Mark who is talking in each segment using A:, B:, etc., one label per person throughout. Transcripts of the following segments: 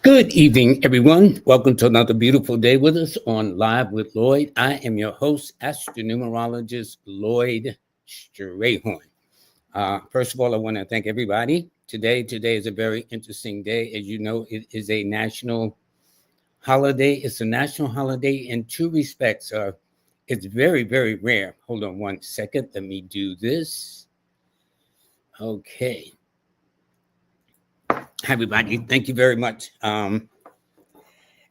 A: Good evening, everyone. Welcome to another beautiful day with us on Live with Lloyd. I am your host, astronumerologist Lloyd Strayhorn. First of all, I want to thank everybody. Today is a very interesting day. As you know, it is a national holiday. It's a national holiday in two respects. It's very, very rare. Hold on one second. Let me do this. Okay. Hi, everybody. Thank you very much.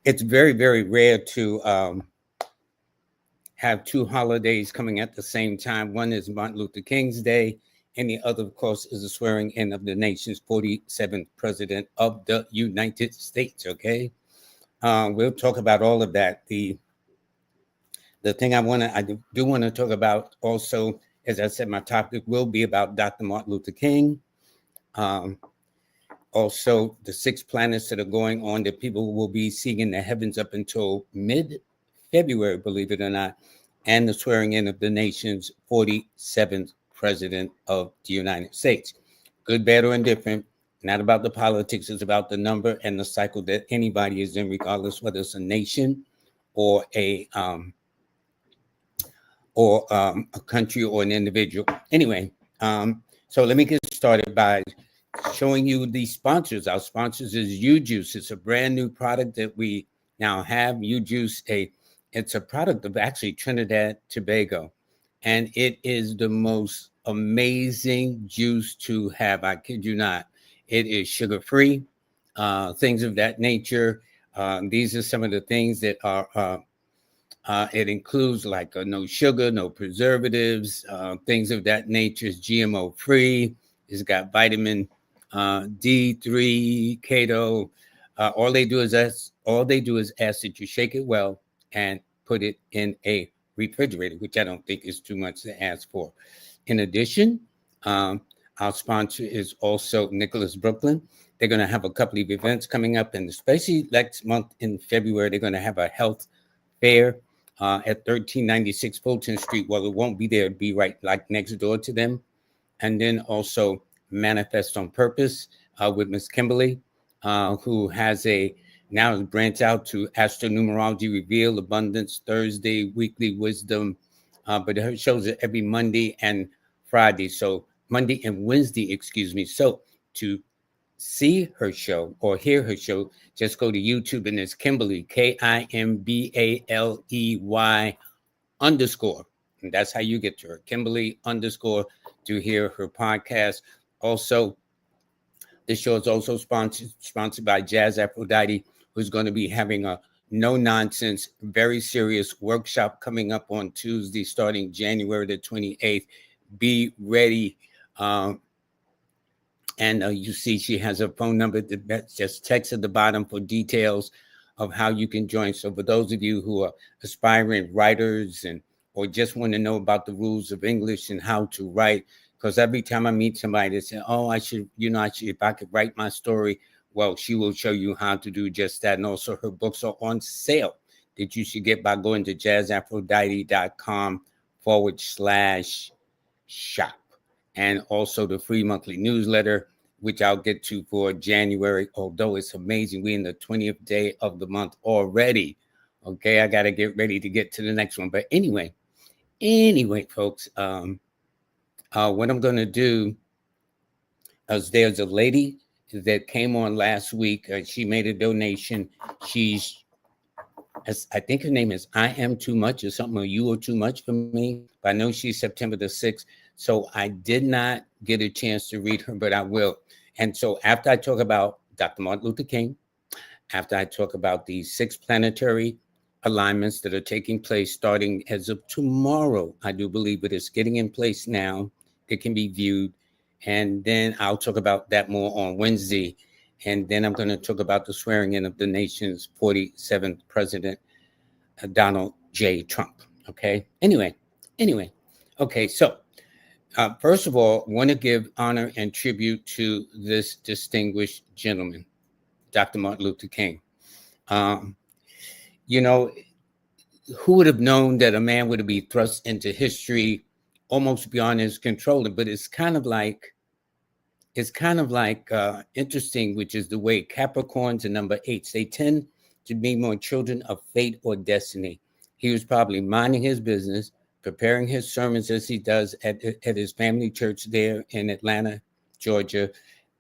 A: It's very, very rare to have two holidays coming at the same time. One is Martin Luther King's Day, and the other, of course, is the swearing in of the nation's 47th president of the United States. Okay, we'll talk about all of that. The thing I do want to talk about also, as I said, my topic will be about Dr. Martin Luther King. Also, the 6 planets that are going on that people will be seeing in the heavens up until mid-February, believe it or not, and the swearing in of the nation's 47th president of the United States. Good, bad, or indifferent, not about the politics, it's about the number and the cycle that anybody is in, regardless whether it's a nation or a country or an individual. Anyway, so let me get started by showing you the sponsors. Our sponsors is UJuice. It's a brand new product that we now have. UJuice, it's a product of actually Trinidad Tobago, and it is the most amazing juice to have. I kid you not. It is sugar-free, things of that nature. These are some of the things that are it includes like no sugar, no preservatives, things of that nature. It's GMO free. It's got vitamin D3, keto. All they do is ask that you shake it well and put it in a refrigerator, which I don't think is too much to ask for. In addition, our sponsor is also Nicholas Brooklyn. They're going to have a couple of events coming up, and especially next month in February, they're going to have a health fair at 1396 Fulton Street. Well, it won't be there; it'll be right like next door to them. And then also Manifest on Purpose with Miss Kimberly, who has now branched out to Astronumerology Reveal, Abundance Thursday, Weekly Wisdom, but her shows are every Monday and Friday. So Monday and Wednesday, excuse me. So to see her show or hear her show, just go to YouTube and it's Kimberly, KIMBALEY _ and that's how you get to her, Kimberly _ to hear her podcast. Also, this show is also sponsored by Jazz Aphrodite, who's going to be having a no-nonsense, very serious workshop coming up on Tuesday, starting January the 28th. Be ready. And you see she has a phone number that just text at the bottom for details of how you can join. So for those of you who are aspiring writers or just want to know about the rules of English and how to write, because every time I meet somebody, they say, oh, I should, if I could write my story, well, she will show you how to do just that. And also her books are on sale that you should get by going to jazzaphrodite.com/shop. And also the free monthly newsletter, which I'll get to for January, although it's amazing. We're in the 20th day of the month already. Okay, I got to get ready to get to the next one. But anyway, folks, what I'm going to do is there's a lady that came on last week. She made a donation. I think her name is I Am Too Much or something, or You Are Too Much for Me. But I know she's September the 6th. So I did not get a chance to read her, but I will. And so after I talk about Dr. Martin Luther King, after I talk about the 6 planetary alignments that are taking place starting as of tomorrow, I do believe it is getting in place now. It can be viewed. And then I'll talk about that more on Wednesday. And then I'm going to talk about the swearing in of the nation's 47th president, Donald J. Trump. Okay. Anyway. Okay. So first of all, I want to give honor and tribute to this distinguished gentleman, Dr. Martin Luther King. Who would have known that a man would be thrust into history almost beyond his control? But it's kind of like is kind of like interesting, which is the way Capricorns and number eights, they tend to be more children of fate or destiny. He was probably minding his business, preparing his sermons as he does at his family church there in Atlanta, Georgia.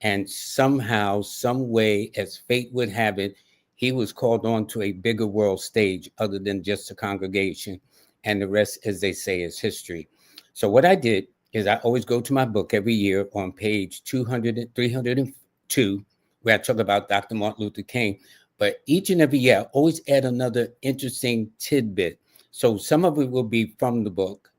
A: And somehow, some way, as fate would have it, he was called on to a bigger world stage other than just a congregation. And the rest, as they say, is history. So what I did is I always go to my book every year on page 200 and 302, where I talk about Dr. Martin Luther King. But each and every year, I always add another interesting tidbit. So some of it will be from the book,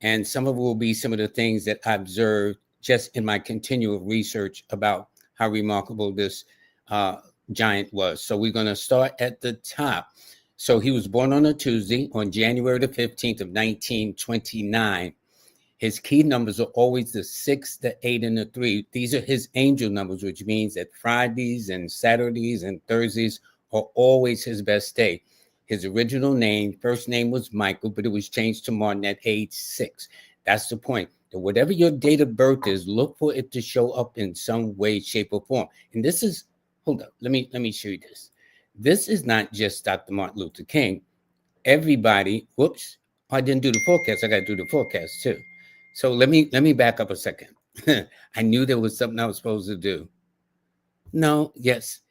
A: and some of it will be some of the things that I observed just in my continual research about how remarkable this uh, giant was. So we're going to start at the top. So he was born on a Tuesday on January the 15th of 1929. His key numbers are always the 6, the 8, and the 3. These are his angel numbers, which means that Fridays and Saturdays and Thursdays are always his best day. His original name, first name was Michael, but it was changed to Martin at age 6. That's the point. That whatever your date of birth is, look for it to show up in some way, shape, or form. And this is, hold up, let me show you this. This is not just Dr. Martin Luther King. Everybody, whoops, I didn't do the forecast. I got to do the forecast too. So let me back up a second. I knew there was something I was supposed to do. No, yes.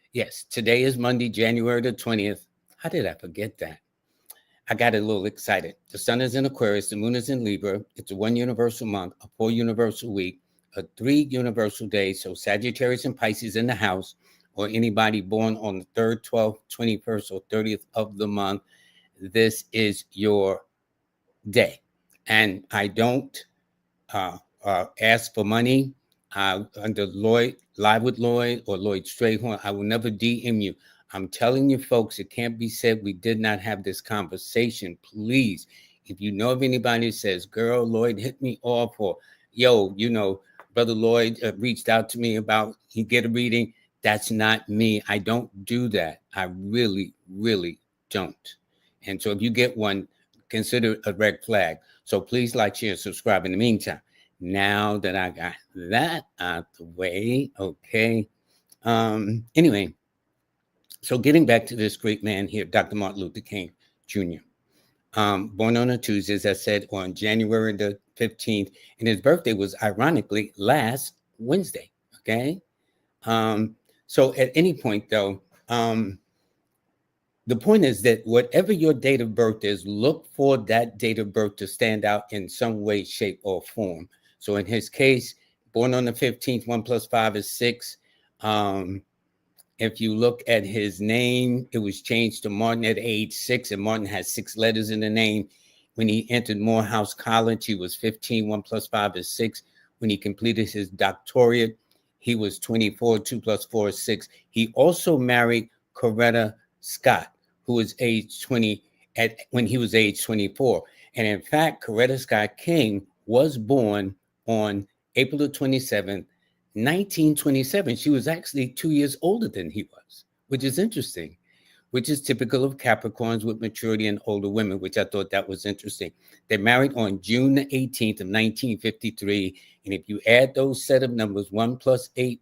A: Today is Monday, January the 20th. How did I forget that? I got a little excited. The sun is in Aquarius, the moon is in Libra. It's a 1 universal month, a 4 universal week, a 3 universal day. So Sagittarius and Pisces in the house, or anybody born on the 3rd, 12th, 21st, or 30th of the month, this is your day. And I don't ask for money under Lloyd, Live with Lloyd or Lloyd Strayhorn. I will never DM you. I'm telling you, folks, it can't be said we did not have this conversation. Please, if you know of anybody who says, girl, Lloyd hit me off, or yo, Brother Lloyd reached out to me about he get a reading. That's not me. I don't do that. I really, really don't. And so if you get one, consider a red flag. So please like, share, subscribe. In the meantime, now that I got that out the way, okay. Anyway, so getting back to this great man here, Dr. Martin Luther King Jr., born on a Tuesday, as I said, on January the 15th, and his birthday was ironically last Wednesday, okay? So at any point, though, the point is that whatever your date of birth is, look for that date of birth to stand out in some way, shape, or form. So in his case, born on the 15th, 1 plus 5 is 6. If you look at his name, it was changed to Martin at age 6, and Martin has 6 letters in the name. When he entered Morehouse College, he was 15, 1 plus 5 is 6. When he completed his doctorate, he was 24, 2 plus 4 is 6. He also married Coretta Scott, who was age 20 when he was age 24. And in fact, Coretta Scott King was born on April the 27th, 1927. She was actually 2 years older than he was, which is interesting, which is typical of Capricorns with maturity and older women, which I thought that was interesting. They married on June 18th of 1953. And if you add those set of numbers, 1 plus 8,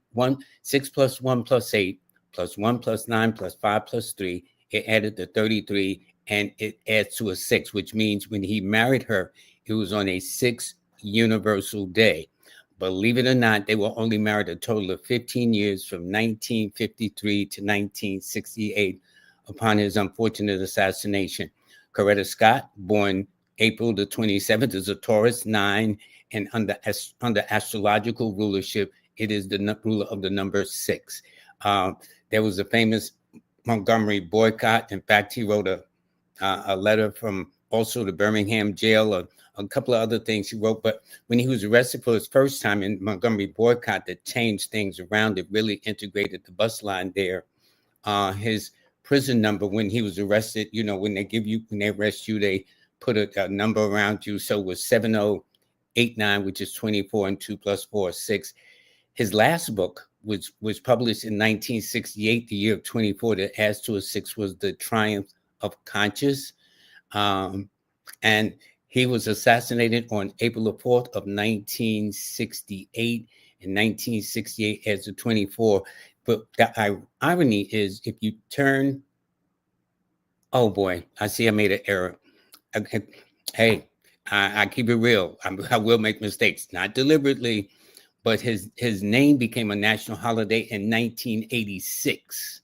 A: 6 plus 1 plus 8, plus 1 plus 9 plus 5 plus 3, it added to 33, and it adds to a 6, which means when he married her, it was on a 6 universal day. Believe it or not, they were only married a total of 15 years from 1953 to 1968 upon his unfortunate assassination. Coretta Scott, born April the 27th, is a Taurus 9, and under astrological rulership, it is the ruler of the number 6. There was a famous Montgomery boycott. In fact, he wrote a letter from also the Birmingham jail, a couple of other things he wrote. But when he was arrested for his first time in Montgomery boycott, that changed things around. It really integrated the bus line there. His prison number when he was arrested, when they arrest you, they put a number around you. So it was 7089, which is 24, and 2 plus 4 is 6. His last book, which was published in 1968, the year of 24, that adds to a 6, was The Triumph of Conscience. And he was assassinated on April the 4th of 1968. in 1968 as the 24. But the irony is, if you turn, oh boy, I see I made an error. Hey, I keep it real. I will make mistakes, not deliberately, but his name became a national holiday in 1986.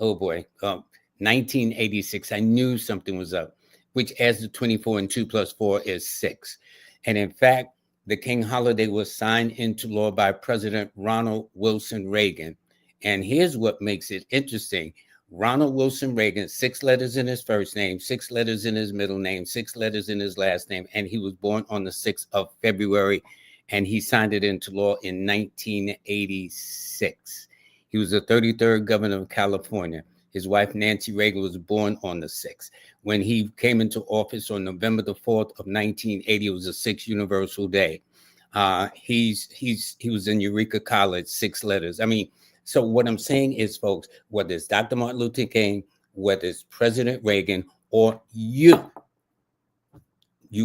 A: Oh boy, 1986. I knew something was up, which adds the 24, and 2 plus 4 is 6. And in fact, the King holiday was signed into law by President Ronald Wilson Reagan. And here's what makes it interesting. Ronald Wilson Reagan, 6 letters in his first name, 6 letters in his middle name, 6 letters in his last name, and he was born on the 6th of February, and he signed it into law in 1986. He was the 33rd governor of California. His wife, Nancy Reagan, was born on the 6th. When he came into office on November the 4th of 1980, it was the 6th Universal Day. He was in Eureka College, 6 letters. I mean, so what I'm saying is, folks, whether it's Dr. Martin Luther King, whether it's President Reagan, or you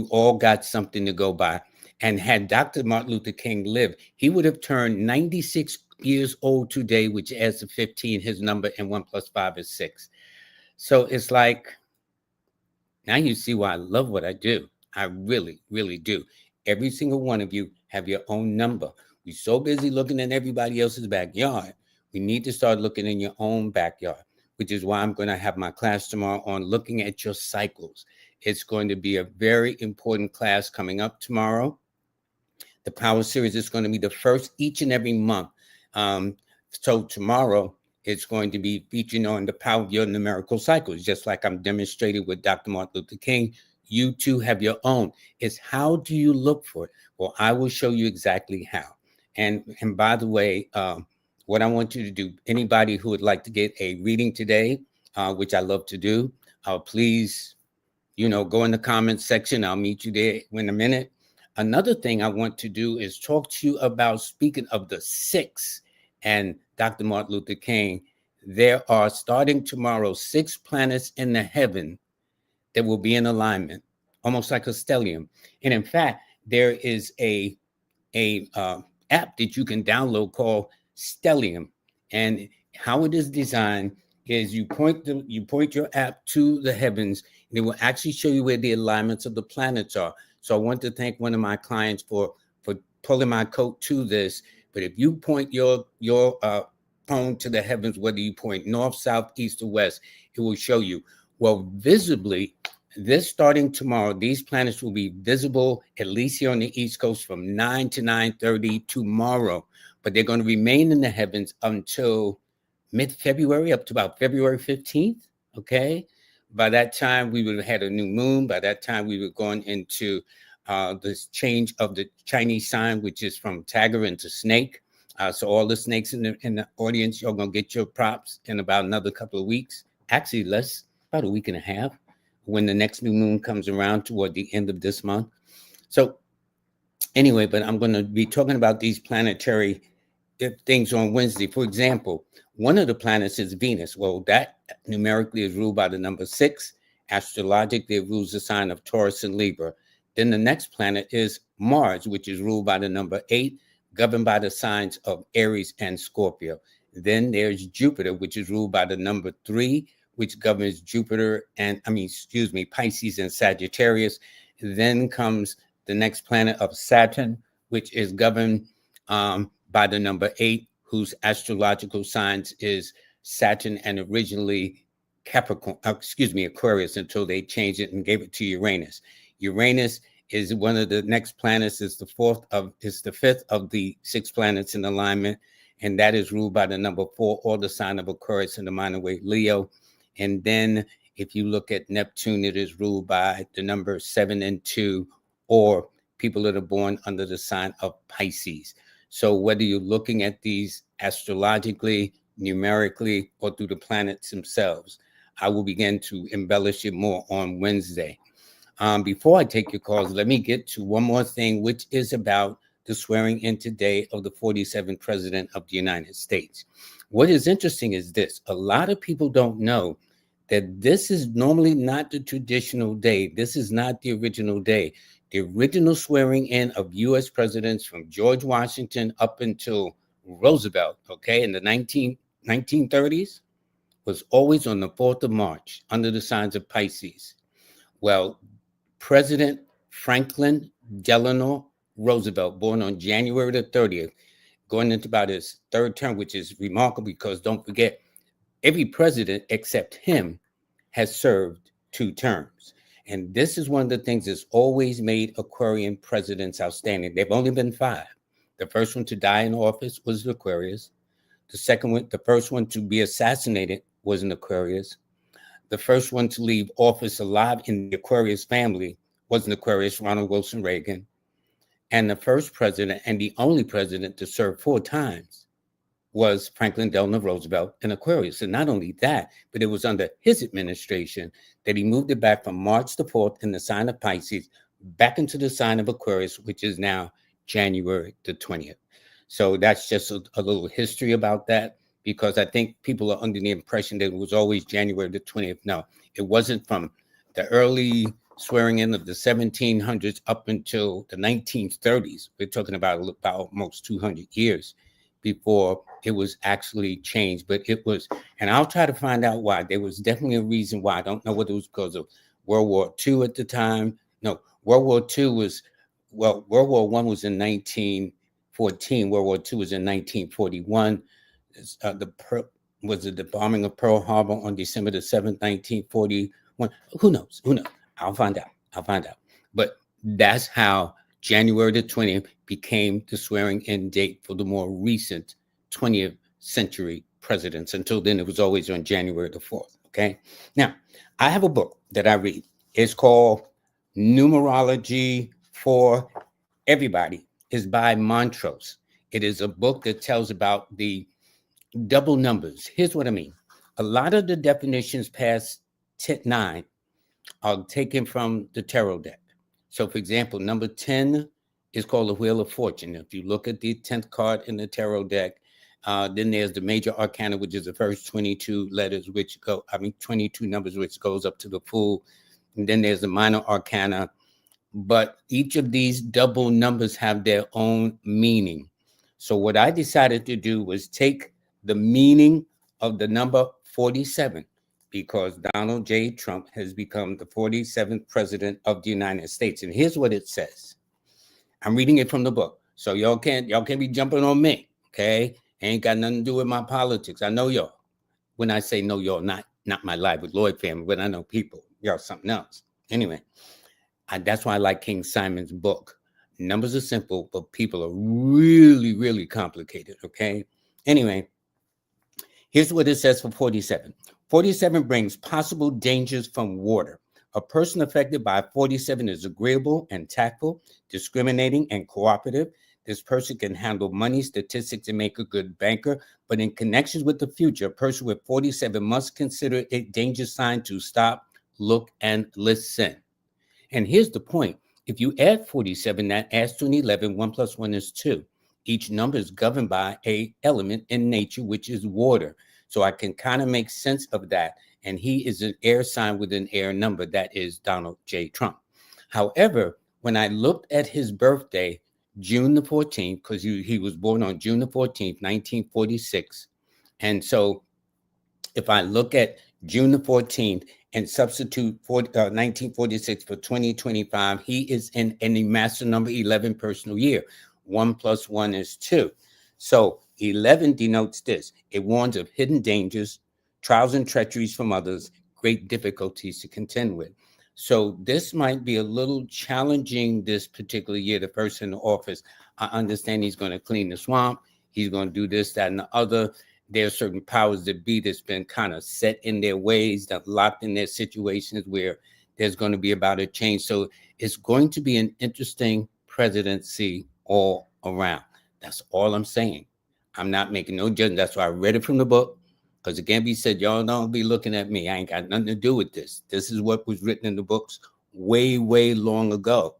A: all got something to go by. And had Dr. Martin Luther King lived, he would have turned 96 years old today, which adds to 15, his number, and 1 plus 5 is 6. So it's like, now you see why I love what I do. I really, really do. Every single one of you have your own number. We're so busy looking in everybody else's backyard. We need to start looking in your own backyard, which is why I'm going to have my class tomorrow on looking at your cycles. It's going to be a very important class coming up tomorrow. The Power Series is going to be the first each and every month. So tomorrow, it's going to be featuring on the power of your numerical cycles, just like I'm demonstrating with Dr. Martin Luther King. You too have your own. It's how do you look for it? Well, I will show you exactly how. And by the way, what I want you to do, anybody who would like to get a reading today, which I love to do, please, go in the comments section. I'll meet you there in a minute. Another thing I want to do is talk to you about, speaking of the 6 and Dr. Martin Luther King, there are, starting tomorrow, 6 planets in the heaven that will be in alignment, almost like a stellium. And in fact, there is a app that you can download called Stellium. And how it is designed is you point your app to the heavens, and it will actually show you where the alignments of the planets are. So I want to thank one of my clients for pulling my coat to this. But if you point your phone to the heavens, whether you point north, south, east, or west, it will show you. Well, visibly, this starting tomorrow, these planets will be visible, at least here on the East Coast, from 9 to 9:30 tomorrow. But they're going to remain in the heavens until mid-February, up to about February 15th, okay? By that time, we would have had a new moon. By that time, we were going into this change of the Chinese sign, which is from tiger into snake. So all the snakes in the audience, you're going to get your props in about another couple of weeks. Actually, about a week and a half, when the next new moon comes around toward the end of this month. So anyway, but I'm going to be talking about these planetary things on Wednesday. For example, one of the planets is Venus. Well, that numerically is ruled by the number 6. Astrologically, it rules the sign of Taurus and Libra. Then the next planet is Mars, which is ruled by the number 8, governed by the signs of Aries and Scorpio. Then there's Jupiter, which is ruled by the number 3, which governs Pisces and Sagittarius. Then comes the next planet of Saturn, which is governed by the number 8, whose astrological signs is Saturn and originally Aquarius, until they changed it and gave it to Uranus. Uranus is one of the next planets, is the 5th of the 6 planets in alignment, and that is ruled by the number 4, or the sign of Aquarius in the minor way, Leo. And then if you look at Neptune, it is ruled by the number 7 and 2, or people that are born under the sign of Pisces. So whether you're looking at these astrologically, numerically, or through the planets themselves, I will begin to embellish it more on Wednesday. Before I take your calls, let me get to one more thing, which is about the swearing in today of the 47th President of the United States. What is interesting is this. A lot of people don't know that this is normally not the traditional day. This is not the original day. the original swearing in of U.S. presidents from George Washington up until Roosevelt, okay, in the 1930s, was always on the 4th of March under the signs of Pisces. Well, President Franklin Delano Roosevelt, born on January the 30th, going into about his third term, which is remarkable because don't forget, every president except him has served 2 terms. And this is one of the things that's always made Aquarian presidents outstanding. They've only been 5. The first one to die in office was the Aquarius. The first one to be assassinated was an Aquarius. The first one to leave office alive in the Aquarius family was an Aquarius, Ronald Wilson Reagan. And the first president and the only president to serve 4 times was Franklin Delano Roosevelt, an Aquarius. And not only that, but it was under his administration that he moved it back from March the 4th in the sign of Pisces back into the sign of Aquarius, which is now January the 20th. So that's just a little history about that, because I think people are under the impression that it was always January the 20th. No, it wasn't. From the early swearing in of the 1700s up until the 1930s. We're talking about almost 200 years before it was actually changed. But it was, and I'll try to find out why. There was definitely a reason why. I don't know whether it was because of World War II at the time. No, World War II was, well, World War I was in 1914. World War II was in 1941. Was it the bombing of Pearl Harbor on December the 7th, 1941? Who knows? I'll find out. But that's how January the 20th became the swearing in date for the more recent 20th century presidents. Until then, it was always on January the 4th. Okay. Now, I have a book that I read. It's called Numerology for Everybody. It's by Montrose. It is a book that tells about the double numbers. Here's what I mean. A lot of the definitions past 9 are taken from the tarot deck. So, for example, number 10 is called the Wheel of Fortune. If you look at the 10th card in the tarot deck, then there's the major arcana, which is the first 22 letters, 22 numbers, which goes up to the full. And then there's the minor arcana. But each of these double numbers have their own meaning. So what I decided to do was take the meaning of the number 47, because Donald J. Trump has become the 47th president of the United States. And here's what it says. I'm reading it from the book. So y'all can't be jumping on me, okay? Ain't got nothing to do with my politics. I know y'all. When I say know y'all, not my Live with Lloyd family, but I know people. Y'all something else. Anyway, that's why I like King Simon's book. Numbers are simple, but people are really, really complicated, okay? Anyway, here's what it says for 47. 47 brings possible dangers from water. A person affected by 47 is agreeable and tactful, discriminating and cooperative. This person can handle money, statistics, and make a good banker. But in connections with the future, a person with 47 must consider a danger sign to stop, look, and listen. And here's the point. If you add 47, that adds to an 11. 1 plus 1 is 2. Each number is governed by an element in nature, which is water. So I can kind of make sense of that. And he is an air sign with an air number. That is Donald J. Trump. However, when I looked at his birthday, June the 14th, because he was born on June the 14th, 1946. And so if I look at June the 14th and substitute 1946 for 2025, he is in a master number 11 personal year. 1 plus 1 is 2. So 11 denotes this. It warns of hidden dangers, trials and treacheries from others, great difficulties to contend with. So this might be a little challenging this particular year, the person in the office. I understand he's going to clean the swamp. He's going to do this, that, and the other. There are certain powers that be that's been kind of set in their ways, that locked in their situations where there's going to be about a change. So it's going to be an interesting presidency all around. That's all I'm saying. I'm not making no judgment. That's why I read it from the book. Because it can't be said, y'all don't be looking at me. I ain't got nothing to do with this. This is what was written in the books way, way long ago,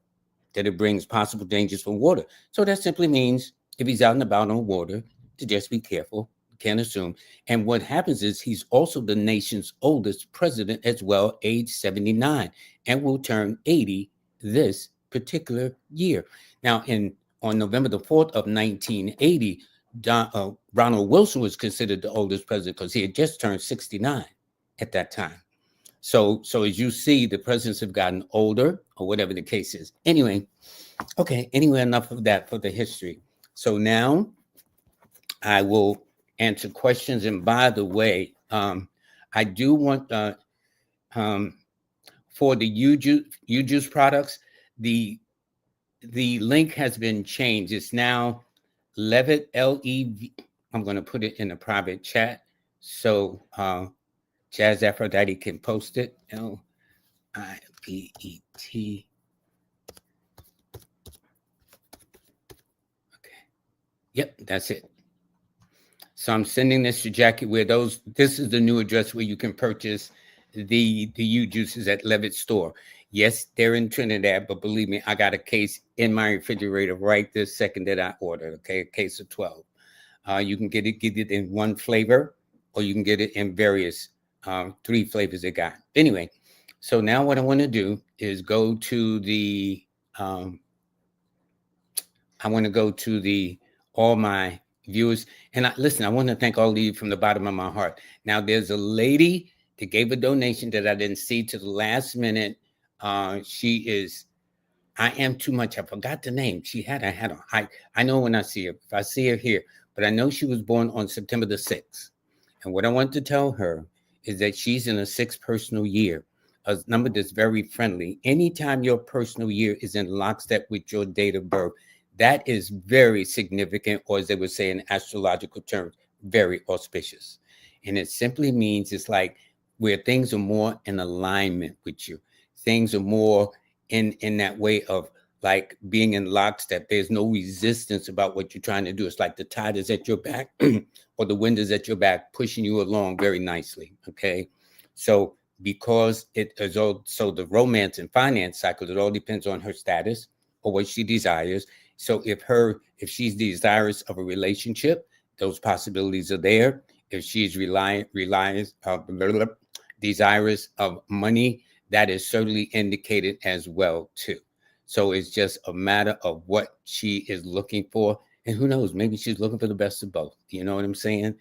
A: that it brings possible dangers from water. So that simply means if he's out and about on water, to just be careful. Can't assume. And what happens is he's also the nation's oldest president as well, age 79, and will turn 80 this particular year. Now, on November the 4th of 1980, Ronald Wilson was considered the oldest president because he had just turned 69 at that time. So as you see, the presidents have gotten older, or whatever the case is. Anyway, enough of that for the history. So now I will answer questions. And by the way, I do want for the U-Juice products, the link has been changed. It's now Levitt, L-E-V. I'm going to put it in a private chat so Jazz Aphrodite can post it. L-I-V-E-T. Okay. Yep, that's it. So I'm sending this to Jackie this is the new address where you can purchase the U-Juices at Levitt store. Yes, they're in Trinidad, but believe me, I got a case in my refrigerator right this second that I ordered, okay? A case of 12. You can get it in one flavor, or you can get it in various 3 flavors they got. Anyway, so now what I want to do is go to the I want to go to all my viewers. And listen, I want to thank all of you from the bottom of my heart. Now, there's a lady that gave a donation that I didn't see to the last minute. She is, I am too much. I forgot the name. She had a hat on. I know when I see her, if I see her here, but I know she was born on September the 6th. And what I want to tell her is that she's in a 6th personal year, a number that's very friendly. Anytime your personal year is in lockstep with your date of birth, that is very significant, or as they would say in astrological terms, very auspicious. And it simply means it's like where things are more in alignment with you. Things are more in that way of like being in lockstep. There's no resistance about what you're trying to do. It's like the tide is at your back or the wind is at your back, pushing you along very nicely, okay? So because it is also the romance and finance cycle, it all depends on her status or what she desires. So if she's desirous of a relationship, those possibilities are there. If she's desirous of money, that is certainly indicated as well too. So it's just a matter of what she is looking for. And who knows, maybe she's looking for the best of both. You know what I'm saying?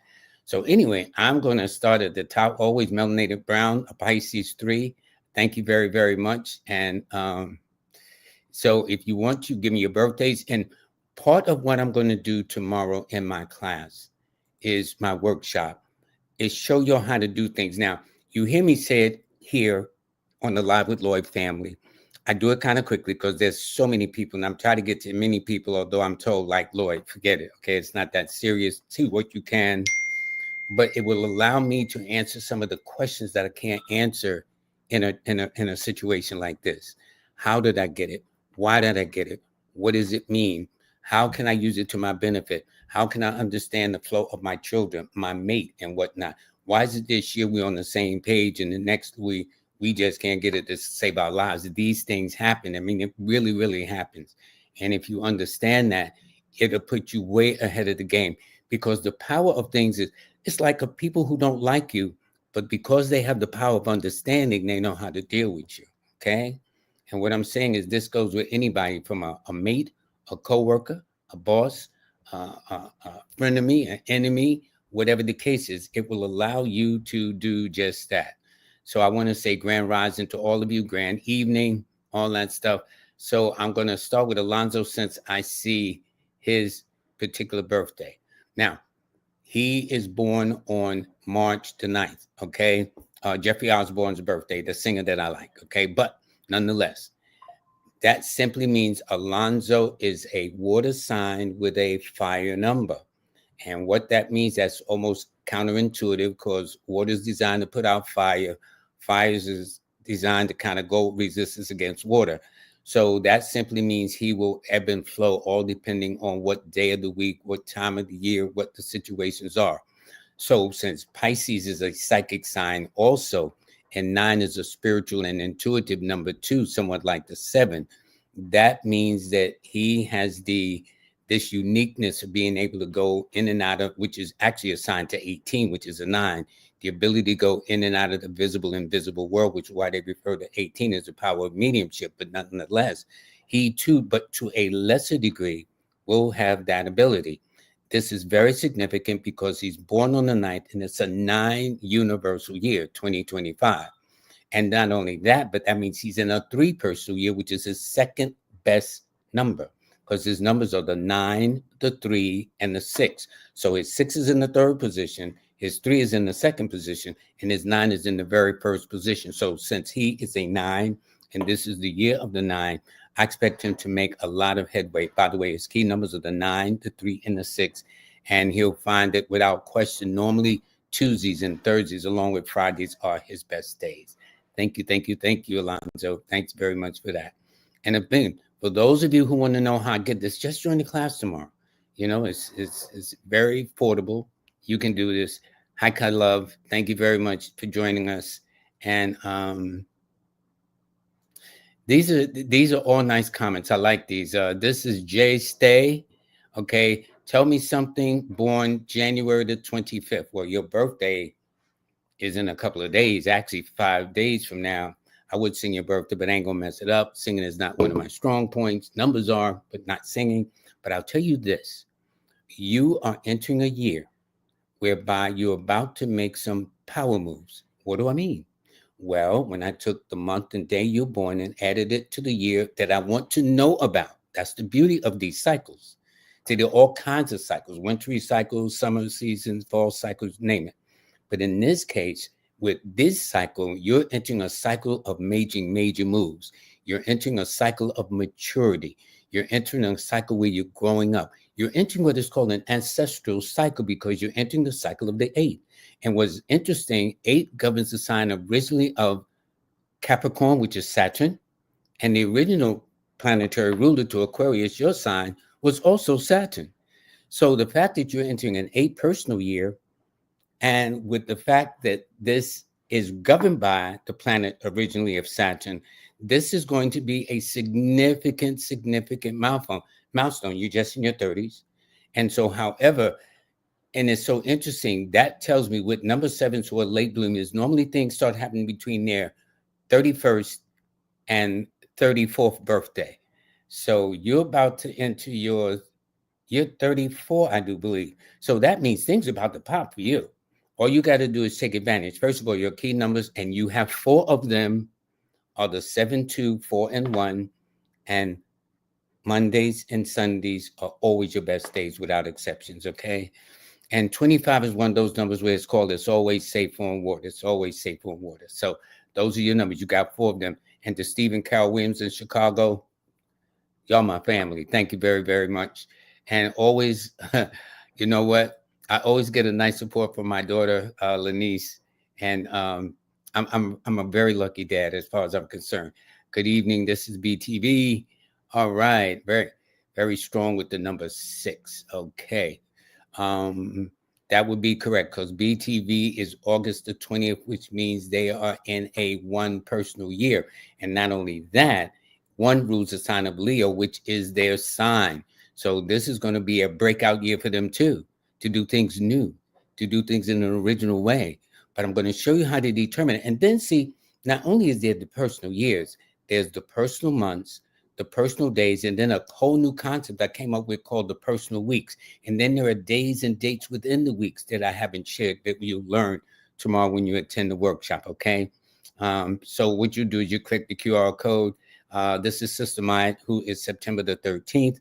A: So anyway, I'm going to start at the top. Always melanated brown, a Pisces 3. Thank you very, very much. And so if you want to give me your birthdays, and part of what I'm going to do tomorrow in my class is my workshop, is show you how to do things. Now, you hear me say it here on the Live with Lloyd family. I do it kind of quickly because there's so many people, and I'm trying to get to many people, although I'm told, like, Lloyd, forget it. Okay, it's not that serious. See what you can, but it will allow me to answer some of the questions that I can't answer in a situation like this. How did I get it? Why did I get it? What does it mean? How can I use it to my benefit? How can I understand the flow of my children, my mate, and whatnot? Why is it this year we're on the same page and the next we just can't get it to save our lives? These things happen. I mean, it really, really happens. And if you understand that, it'll put you way ahead of the game, because the power of things is, it's like people who don't like you, but because they have the power of understanding, they know how to deal with you. Okay. And what I'm saying is this goes with anybody, from a mate, a coworker, a boss, a friend of me, an enemy, whatever the case is. It will allow you to do just that. So I want to say grand rising to all of you, grand evening, all that stuff. So I'm going to start with Alonzo, since I see his particular birthday. Now, he is born on March the 9th, okay? Jeffrey Osborne's birthday, the singer that I like, okay? But nonetheless, that simply means Alonzo is a water sign with a fire number. And what that means, that's almost counterintuitive, because water is designed to put out fire. Fire is designed to kind of go resistance against water. So that simply means he will ebb and flow, all depending on what day of the week, what time of the year, what the situations are. So since Pisces is a psychic sign also, and 9 is a spiritual and intuitive number 2, somewhat like the 7, that means that he has this uniqueness of being able to go in and out of, which is actually assigned to 18, which is a 9, the ability to go in and out of the visible and invisible world, which is why they refer to 18 as the power of mediumship. But nonetheless, he too, but to a lesser degree, will have that ability. This is very significant because he's born on the 9th, and it's a 9 universal year, 2025. And not only that, but that means he's in a 3 personal year, which is his second best number, because his numbers are the 9, the 3, and the 6. So his 6 is in the 3rd position, his 3 is in the 2nd position, and his 9 is in the very 1st position. So since he is a 9, and this is the year of the 9, I expect him to make a lot of headway. By the way, his key numbers are the 9, the 3, and the 6. And he'll find that without question, normally Tuesdays and Thursdays, along with Fridays, are his best days. Thank you, Alonzo. Thanks very much for that. And again, for those of you who want to know how I get this, just join the class tomorrow. You know, it's very affordable. You can do this. Hi, Kai Love. Thank you very much for joining us. And these are all nice comments. I like these. This is Jay Stay. Okay, tell me something born January the 25th. Well, your birthday is in a couple of days, actually 5 days from now. I would sing your birthday, but I ain't gonna mess it up. Singing is not one of my strong points. Numbers are, but not singing. But I'll tell you this, you are entering a year whereby you're about to make some power moves. What do I mean? Well, when I took the month and day you're born and added it to the year that I want to know about, that's the beauty of these cycles. See, there are all kinds of cycles, wintry cycles, summer seasons, fall cycles, name it. But in this case, with this cycle, you're entering a cycle of major moves. You're entering a cycle of maturity. You're entering a cycle where you're growing up. You're entering what is called an ancestral cycle because you're entering the cycle of the 8. And what's interesting, 8 governs the sign originally of Capricorn, which is Saturn. And the original planetary ruler to Aquarius, your sign, was also Saturn. So the fact that you're entering an 8 personal year, and with the fact that this is governed by the planet originally of Saturn, this is going to be a significant milestone. You're just in your 30s. And so, however, and it's so interesting, that tells me with number 7s who are late bloomers, normally things start happening between their 31st and 34th birthday. So you're about to enter you're 34, I do believe. So that means things are about to pop for you. All you got to do is take advantage. First of all, your key numbers, and you have 4 of them, are the 7, 2, 4, and 1. And Mondays and Sundays are always your best days without exceptions, okay? And 25 is one of those numbers where it's called it's always safe on water. It's always safe on water. So those are your numbers. You got 4 of them. And to Stephen Carol Williams in Chicago, y'all my family. Thank you very, very much. And always, you know what? I always get a nice support from my daughter, Lanice. And I'm a very lucky dad as far as I'm concerned. Good evening. This is BTV. All right. Very, very strong with the number 6. Okay. That would be correct because BTV is August the 20th, which means they are in a 1 personal year. And not only that, 1 rules the sign of Leo, which is their sign. So this is going to be a breakout year for them too, to do things new, to do things in an original way. But I'm going to show you how to determine it. And then see, not only is there the personal years, there's the personal months, the personal days, and then a whole new concept I came up with called the personal weeks. And then there are days and dates within the weeks that I haven't shared that you'll learn tomorrow when you attend the workshop, okay? So what you do is you click the QR code. This is Sister Maya, who is September the 13th.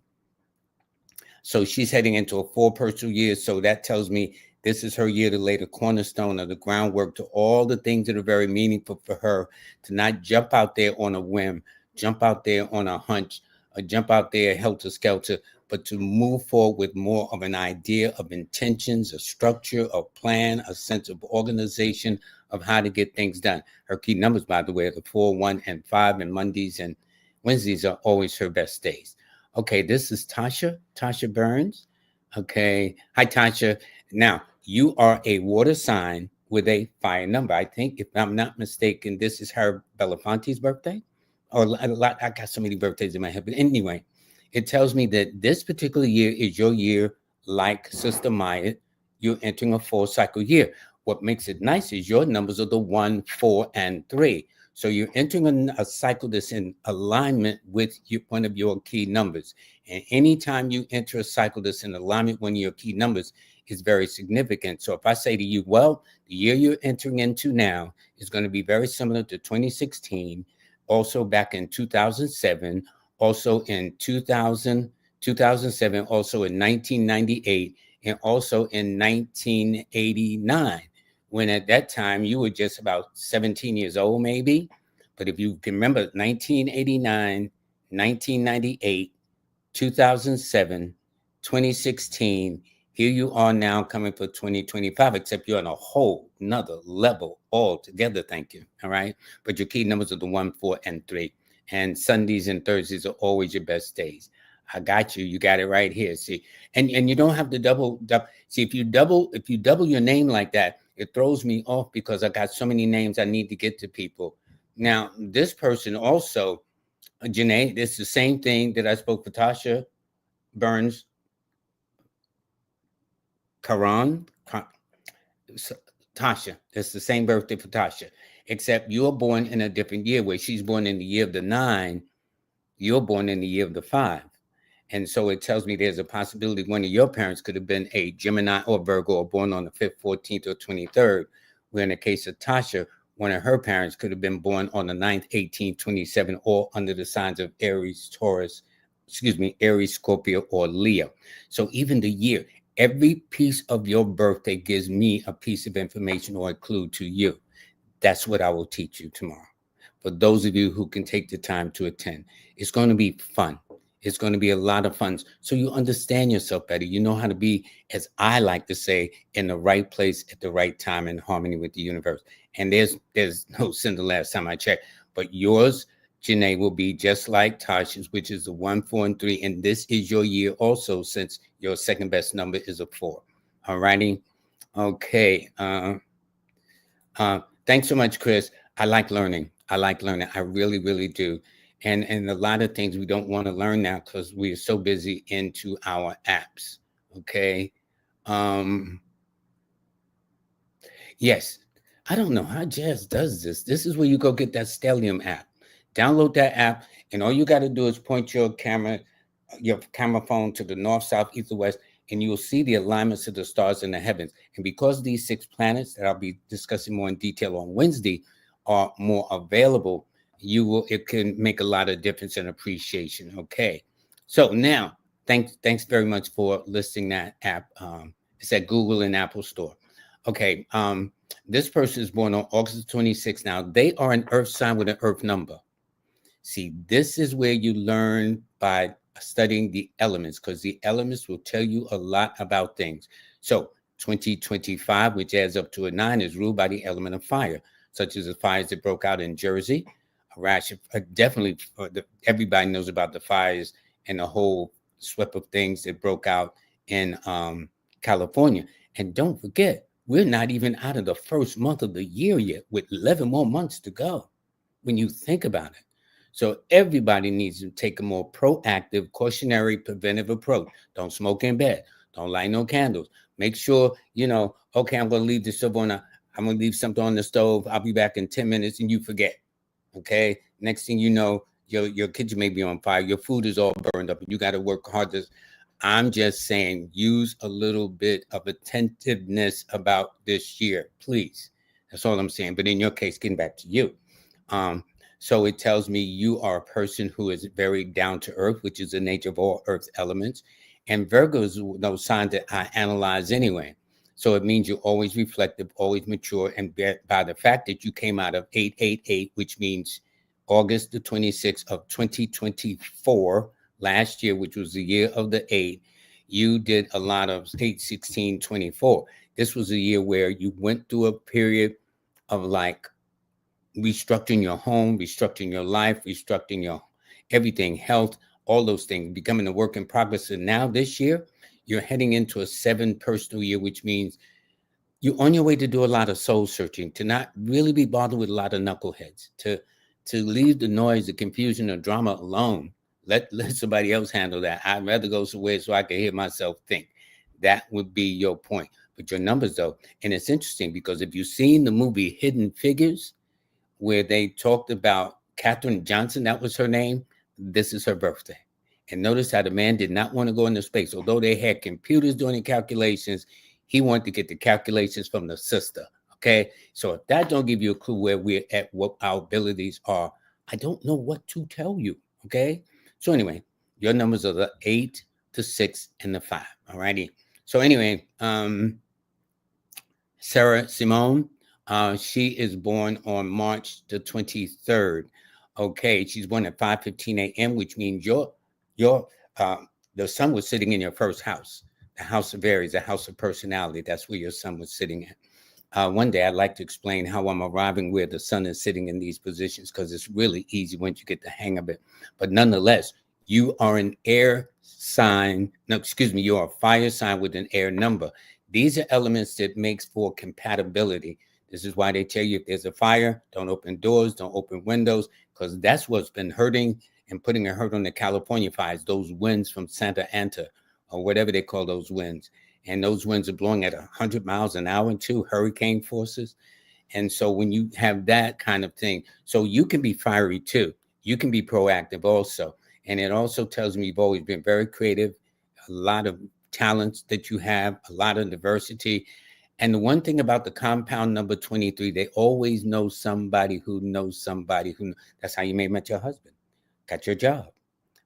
A: So she's heading into a 4 personal year. So that tells me this is her year to lay the cornerstone of the groundwork to all the things that are very meaningful for her, to not jump out there on a whim, jump out there on a hunch, or jump out there helter-skelter, but to move forward with more of an idea of intentions, a structure, a plan, a sense of organization of how to get things done. Her key numbers, by the way, are the 4, 1, and 5, and Mondays and Wednesdays are always her best days. Okay, this is Tasha Burns. Okay, hi, Tasha. Now, you are a water sign with a fire number. I think, if I'm not mistaken, this is her Belafonte's birthday. Or a lot, I got so many birthdays in my head. But anyway, it tells me that this particular year is your year, like Sister Maya. You're entering a 4 cycle year. What makes it nice is your numbers are the 1, 4, and 3. So you're entering a cycle that's in alignment with one of your key numbers. And anytime you enter a cycle that's in alignment with one of your key numbers is very significant. So if I say to you, well, the year you're entering into now is going to be very similar to 2016, also back in 2007, also in 2007, also in 1998, and also in 1989, when at that time you were just about 17 years old, maybe. But if you can remember 1989, 1998, 2007, 2016, here you are now coming for 2025, except you're on a whole nother level altogether. Thank you. All right. But your key numbers are the 1, 4, and 3. And Sundays and Thursdays are always your best days. I got you. You got it right here. See, and you don't have to double. See, if you double your name like that, it throws me off because I got so many names I need to get to people. Now, this person also, Janae, it's the same thing that I spoke for Tasha Burns, Karan, Tasha. It's the same birthday for Tasha, except you're born in a different year. Where she's born in the year of the 9, you're born in the year of the 5. And so it tells me there's a possibility one of your parents could have been a Gemini or Virgo or born on the 5th, 14th, or 23rd. Where in the case of Tasha, one of her parents could have been born on the 9th, 18th, 27, or under the signs of Aries, Scorpio, or Leo. So even the year, every piece of your birthday gives me a piece of information or a clue to you. That's what I will teach you tomorrow. For those of you who can take the time to attend, it's going to be fun. It's going to be a lot of fun. So you understand yourself better. You know how to be, as I like to say, in the right place at the right time in harmony with the universe. And there's no sin the last time I checked. But yours, Janae, will be just like Tasha's, which is the 1, 4, and 3. And this is your year also, since your second best number is a 4. All righty. Okay. Thanks so much, Chris. I like learning. I really, really do. And a lot of things we don't want to learn now because we are so busy into our apps. Okay. Yes. I don't know how Jazz does this. This is where you go get that Stellium app. Download that app, and all you got to do is point your camera phone to the north, south, east, or west, and you will see the alignments of the stars in the heavens. And because these 6 planets that I'll be discussing more in detail on Wednesday are more available, it can make a lot of difference and appreciation. Okay. So now, thanks very much for listing that app. It's at Google and Apple Store. Okay. This person is born on August 26th. Now, they are an earth sign with an earth number. See, this is where you learn by studying the elements, because the elements will tell you a lot about things. So 2025, which adds up to a 9, is ruled by the element of fire, such as the fires that broke out in Jersey. A rash of, definitely, everybody knows about the fires and the whole sweep of things that broke out in California. And don't forget, we're not even out of the first month of the year yet, with 11 more months to go, when you think about it. So everybody needs to take a more proactive, cautionary, preventive approach. Don't smoke in bed. Don't light no candles. Make sure, okay, I'm going to leave the stove on. I'm going to leave something on the stove. I'll be back in 10 minutes, and you forget. Okay. Next thing you know, your kitchen may be on fire. Your food is all burned up, and you got to work hard. I'm just saying, use a little bit of attentiveness about this year, please. That's all I'm saying. But in your case, getting back to you. So it tells me you are a person who is very down to earth, which is the nature of all earth elements. And Virgo is those signs that I analyze anyway. So it means you're always reflective, always mature. And by the fact that you came out of 888, which means August the 26th of 2024, last year, which was the year of the 8, you did a lot of 8, 16, 24. This was a year where you went through a period of like restructuring your home, restructuring your life, restructuring your everything, health, all those things, becoming a work in progress. And now this year, you're heading into a 7 personal year, which means you're on your way to do a lot of soul searching, to not really be bothered with a lot of knuckleheads, to leave the noise, the confusion, the drama alone. Let somebody else handle that. I'd rather go somewhere so I can hear myself think. That would be your point. But your numbers, though, and it's interesting because if you've seen the movie Hidden Figures, where they talked about Katherine Johnson. That was her name. This is her birthday. And notice how the man did not want to go into space. Although they had computers doing the calculations, he wanted to get the calculations from the sister. Okay. So if that don't give you a clue where we're at, what our abilities are, I don't know what to tell you. Okay. So anyway, your numbers are the 8, the 6, and the 5. All righty. So anyway, Sarah Simone, she is born on March the 23rd. Okay, she's born at 5:15 a.m., which means your the sun was sitting in your first house, the house of Aries, the house of personality. That's where your sun was sitting at. One day I'd like to explain how I'm arriving where the sun is sitting in these positions, because it's really easy once you get the hang of it. But nonetheless, you are an air sign. No, excuse me, you are a fire sign with an air number. These are elements that makes for compatibility. This is why they tell you if there's a fire, don't open doors, don't open windows, because that's what's been hurting and putting a hurt on the California fires, those winds from Santa Ana or whatever they call those winds. And those winds are blowing at 100 miles an hour into hurricane forces. And so when you have that kind of thing, so you can be fiery too. You can be proactive also. And it also tells me you've always been very creative, a lot of talents that you have, a lot of diversity. And the one thing about the compound number 23, they always know somebody who knows somebody who. That's how you may have met your husband, got your job,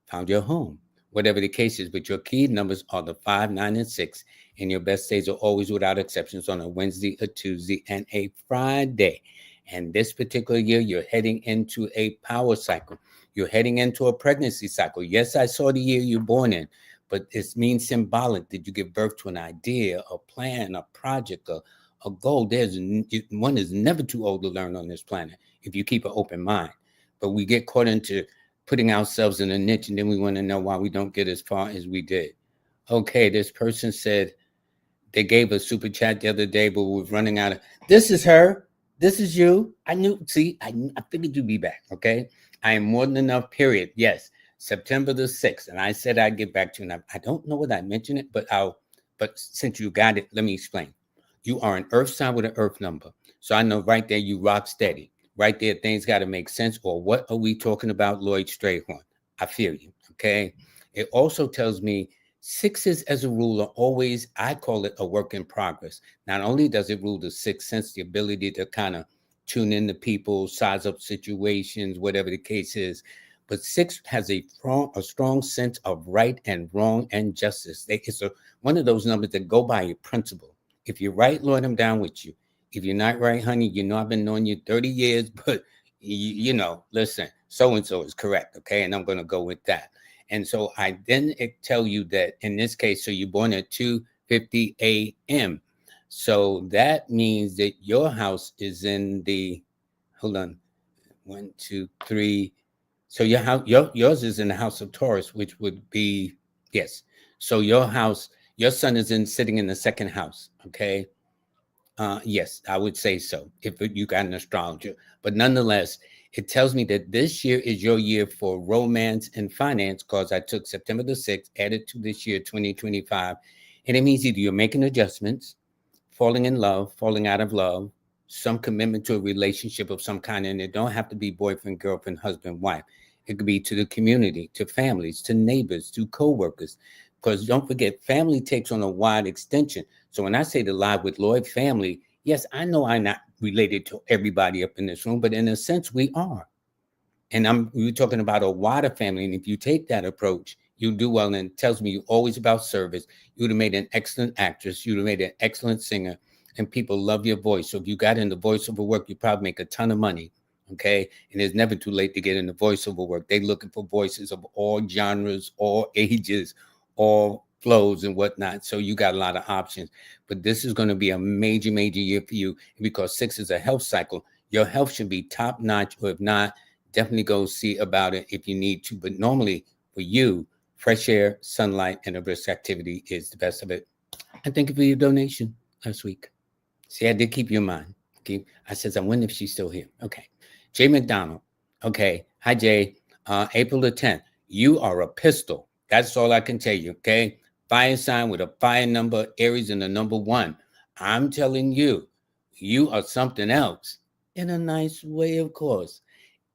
A: found your home, whatever the case is. But your key numbers are the 5, 9, and 6. And your best days are always, without exceptions, on a Wednesday, a Tuesday, and a Friday. And this particular year, you're heading into a power cycle. You're heading into a pregnancy cycle. Yes, I saw the year you're born in, but it means symbolic. Did you give birth to an idea, a plan, a project, a goal? One is never too old to learn on this planet if you keep an open mind. But we get caught into putting ourselves in a niche, and then we want to know why we don't get as far as we did. Okay, this person said they gave a super chat the other day, but we're running out of. This is her. This is you. I knew. See, I figured you'd be back. Okay, I am more than enough. Period. Yes, September the 6th, and I said I'd get back to you. And I don't know whether I mentioned it, but But since you got it, let me explain. You are an Earth sign with an Earth number, so I know right there you rock steady. Right there, things got to make sense. Or what are we talking about, LLoyd Strayhorn? I feel you. Okay. It also tells me 6s, as a rule, are always, I call it a work in progress. Not only does it rule the 6th sense, the ability to kind of tune into people, size up situations, whatever the case is, but 6 has a strong sense of right and wrong and justice. It's one of those numbers that go by your principle. If you're right, Lord, I'm down with you. If you're not right, honey, you know I've been knowing you 30 years, but listen, so-and-so is correct, okay? And I'm going to go with that. And so I then tell you that in this case, so you're born at 2:50 a.m. So that means that your house is in the, hold on, 1, 2, 3. So your house, yours is in the house of Taurus, which would be, yes. So your house, your sun is sitting in the second house, okay? Yes, I would say so if you got an astrologer. But nonetheless, it tells me that this year is your year for romance and finance, because I took September the 6th, added to this year, 2025. And it means either you're making adjustments, falling in love, falling out of love, some commitment to a relationship of some kind. And it don't have to be boyfriend, girlfriend, husband, wife. It could be to the community, to families, to neighbors, to co-workers. Because don't forget, family takes on a wide extension. So when I say the Live with LLoyd family, yes, I know I'm not related to everybody up in this room, but in a sense we are. And we're talking about a wider family. And if you take that approach, you do well. And it tells me you're always about service. You would have made an excellent actress. You would have made an excellent singer. And people love your voice. So if you got into voiceover work, you probably make a ton of money. Okay. And it's never too late to get into voiceover work. They're looking for voices of all genres, all ages, all flows and whatnot. So you got a lot of options. But this is going to be a major, major year for you, because 6 is a health cycle. Your health should be top notch, or if not, definitely go see about it if you need to. But normally for you, fresh air, sunlight, and a brisk activity is the best of it. And thank you for your donation last week. See, I did keep you in mind. Okay. I says, I wonder if she's still here. Okay. Jay McDonald. Okay. Hi, Jay. April the 10th. You are a pistol. That's all I can tell you. Okay. Fire sign with a fire number, Aries in the number 1. I'm telling you, you are something else. in a nice way, of course.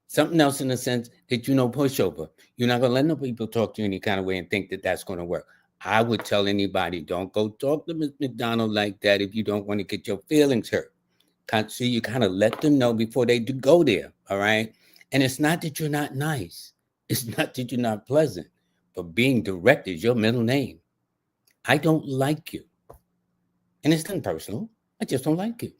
A: Something else in the sense that pushover. You're not going to let no people talk to you any kind of way and think that that's going to work. I would tell anybody, don't go talk to Ms. McDonald like that if you don't want to get your feelings hurt. So you kind of let them know before they do go there, all right? And it's not that you're not nice. It's not that you're not pleasant. But being direct is your middle name. I don't like you. And it's nothing personal. I just don't like you.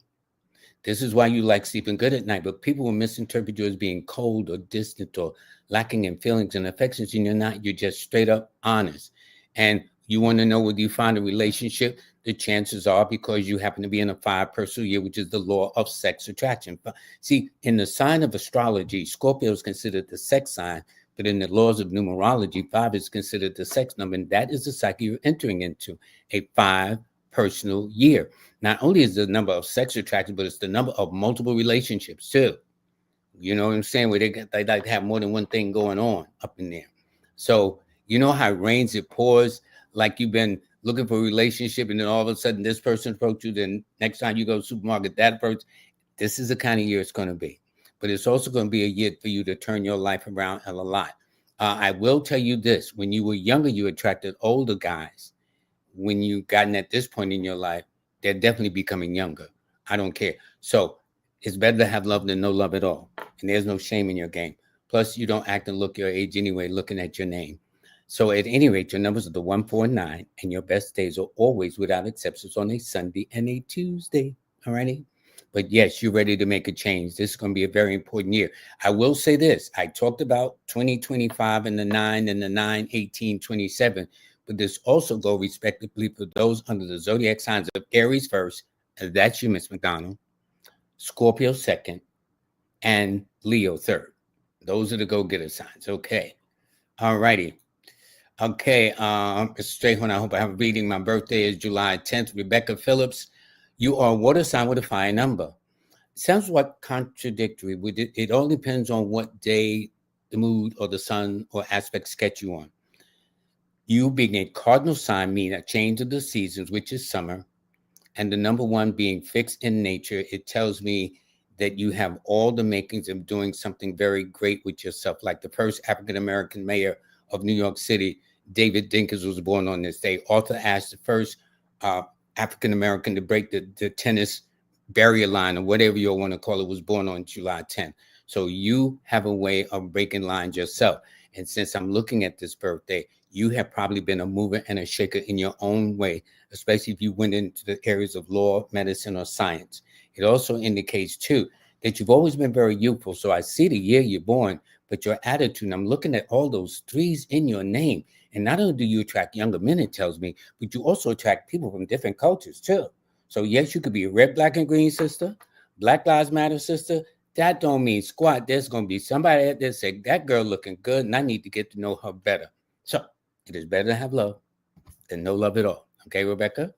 A: This is why you like sleeping good at night, but people will misinterpret you as being cold or distant or lacking in feelings and affections, and you're not. You're just straight up honest. And you want to know whether you find a relationship, the chances are because you happen to be in a 5 personal year, which is the law of sex attraction. See, in the sign of astrology, Scorpio is considered the sex sign, but in the laws of numerology, 5 is considered the sex number, and that is the cycle you're entering into, a 5 personal year. Not only is the number of sex attractions, but it's the number of multiple relationships too. You know what I'm saying? Where they like to have more than one thing going on up in there. So you know how it rains, it pours, like you've been looking for a relationship, and then all of a sudden this person approached you. Then next time you go to the supermarket, that person. This is the kind of year it's going to be. But it's also going to be a year for you to turn your life around a lot. I will tell you this: when you were younger, you attracted older guys. When you've gotten at this point in your life, they're definitely becoming younger. I don't care. So it's better to have love than no love at all. And there's no shame in your game. Plus, you don't act and look your age anyway, looking at your name. So at any rate, your numbers are the 149, and your best days are always, without exceptions, on a Sunday and a Tuesday. All righty. But yes, you're ready to make a change. This is going to be a very important year. I will say this. I talked about 2025 and the 9 and the 9, 18, 27. But this also go respectively for those under the zodiac signs of Aries first, and that's you, Miss McDonald, Scorpio second, and Leo third. Those are the go-getter signs. Okay. All righty. Okay. Mr. Strayhorn, I hope I have a reading. My birthday is July 10th. Rebecca Phillips, you are a water sign with a fire number. Sounds like contradictory. It all depends on what day, the mood, or the sun or aspect sketch you on. You being a cardinal sign mean a change of the seasons, which is summer, and the number 1 being fixed in nature. It tells me that you have all the makings of doing something very great with yourself. Like the first African-American mayor of New York City, David Dinkins, was born on this day. Arthur Ashe, the first African-American to break the tennis barrier line, or whatever you want to call it, was born on July 10th. So you have a way of breaking lines yourself. And since I'm looking at this birthday, you have probably been a mover and a shaker in your own way, especially if you went into the areas of law, medicine, or science. It also indicates, too, that you've always been very youthful. So I see the year you're born, but your attitude, and I'm looking at all those 3s in your name. And not only do you attract younger men, it tells me, but you also attract people from different cultures, too. So yes, you could be a red, black, and green sister, Black Lives Matter sister. That don't mean squat. There's going to be somebody out there say, that girl looking good, and I need to get to know her better. So it is better to have love than no love at all. Okay, Rebecca?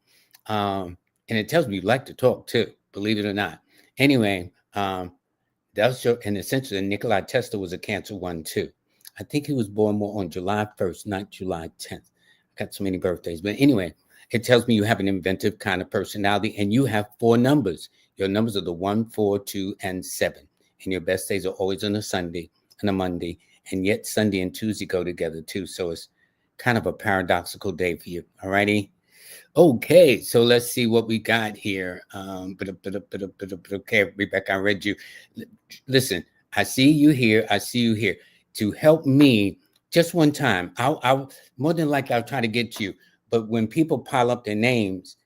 A: And it tells me you like to talk too, believe it or not. Anyway, that's your, and essentially Nikola Tesla was a Cancer 1 too. I think he was born more on July 1st, not July 10th. I got so many birthdays. But anyway, it tells me you have an inventive kind of personality, and you have 4 numbers. Your numbers are the 1, 4, 2, and 7. And your best days are always on a Sunday and a Monday. And yet Sunday and Tuesday go together too. So it's kind of a paradoxical day for you. All righty. Okay, so let's see what we got here. Okay, Rebecca, I read you. Listen, I see you here. I see you here. To help me, just one time, I'll more than likely I'll try to get to you. But when people pile up their names,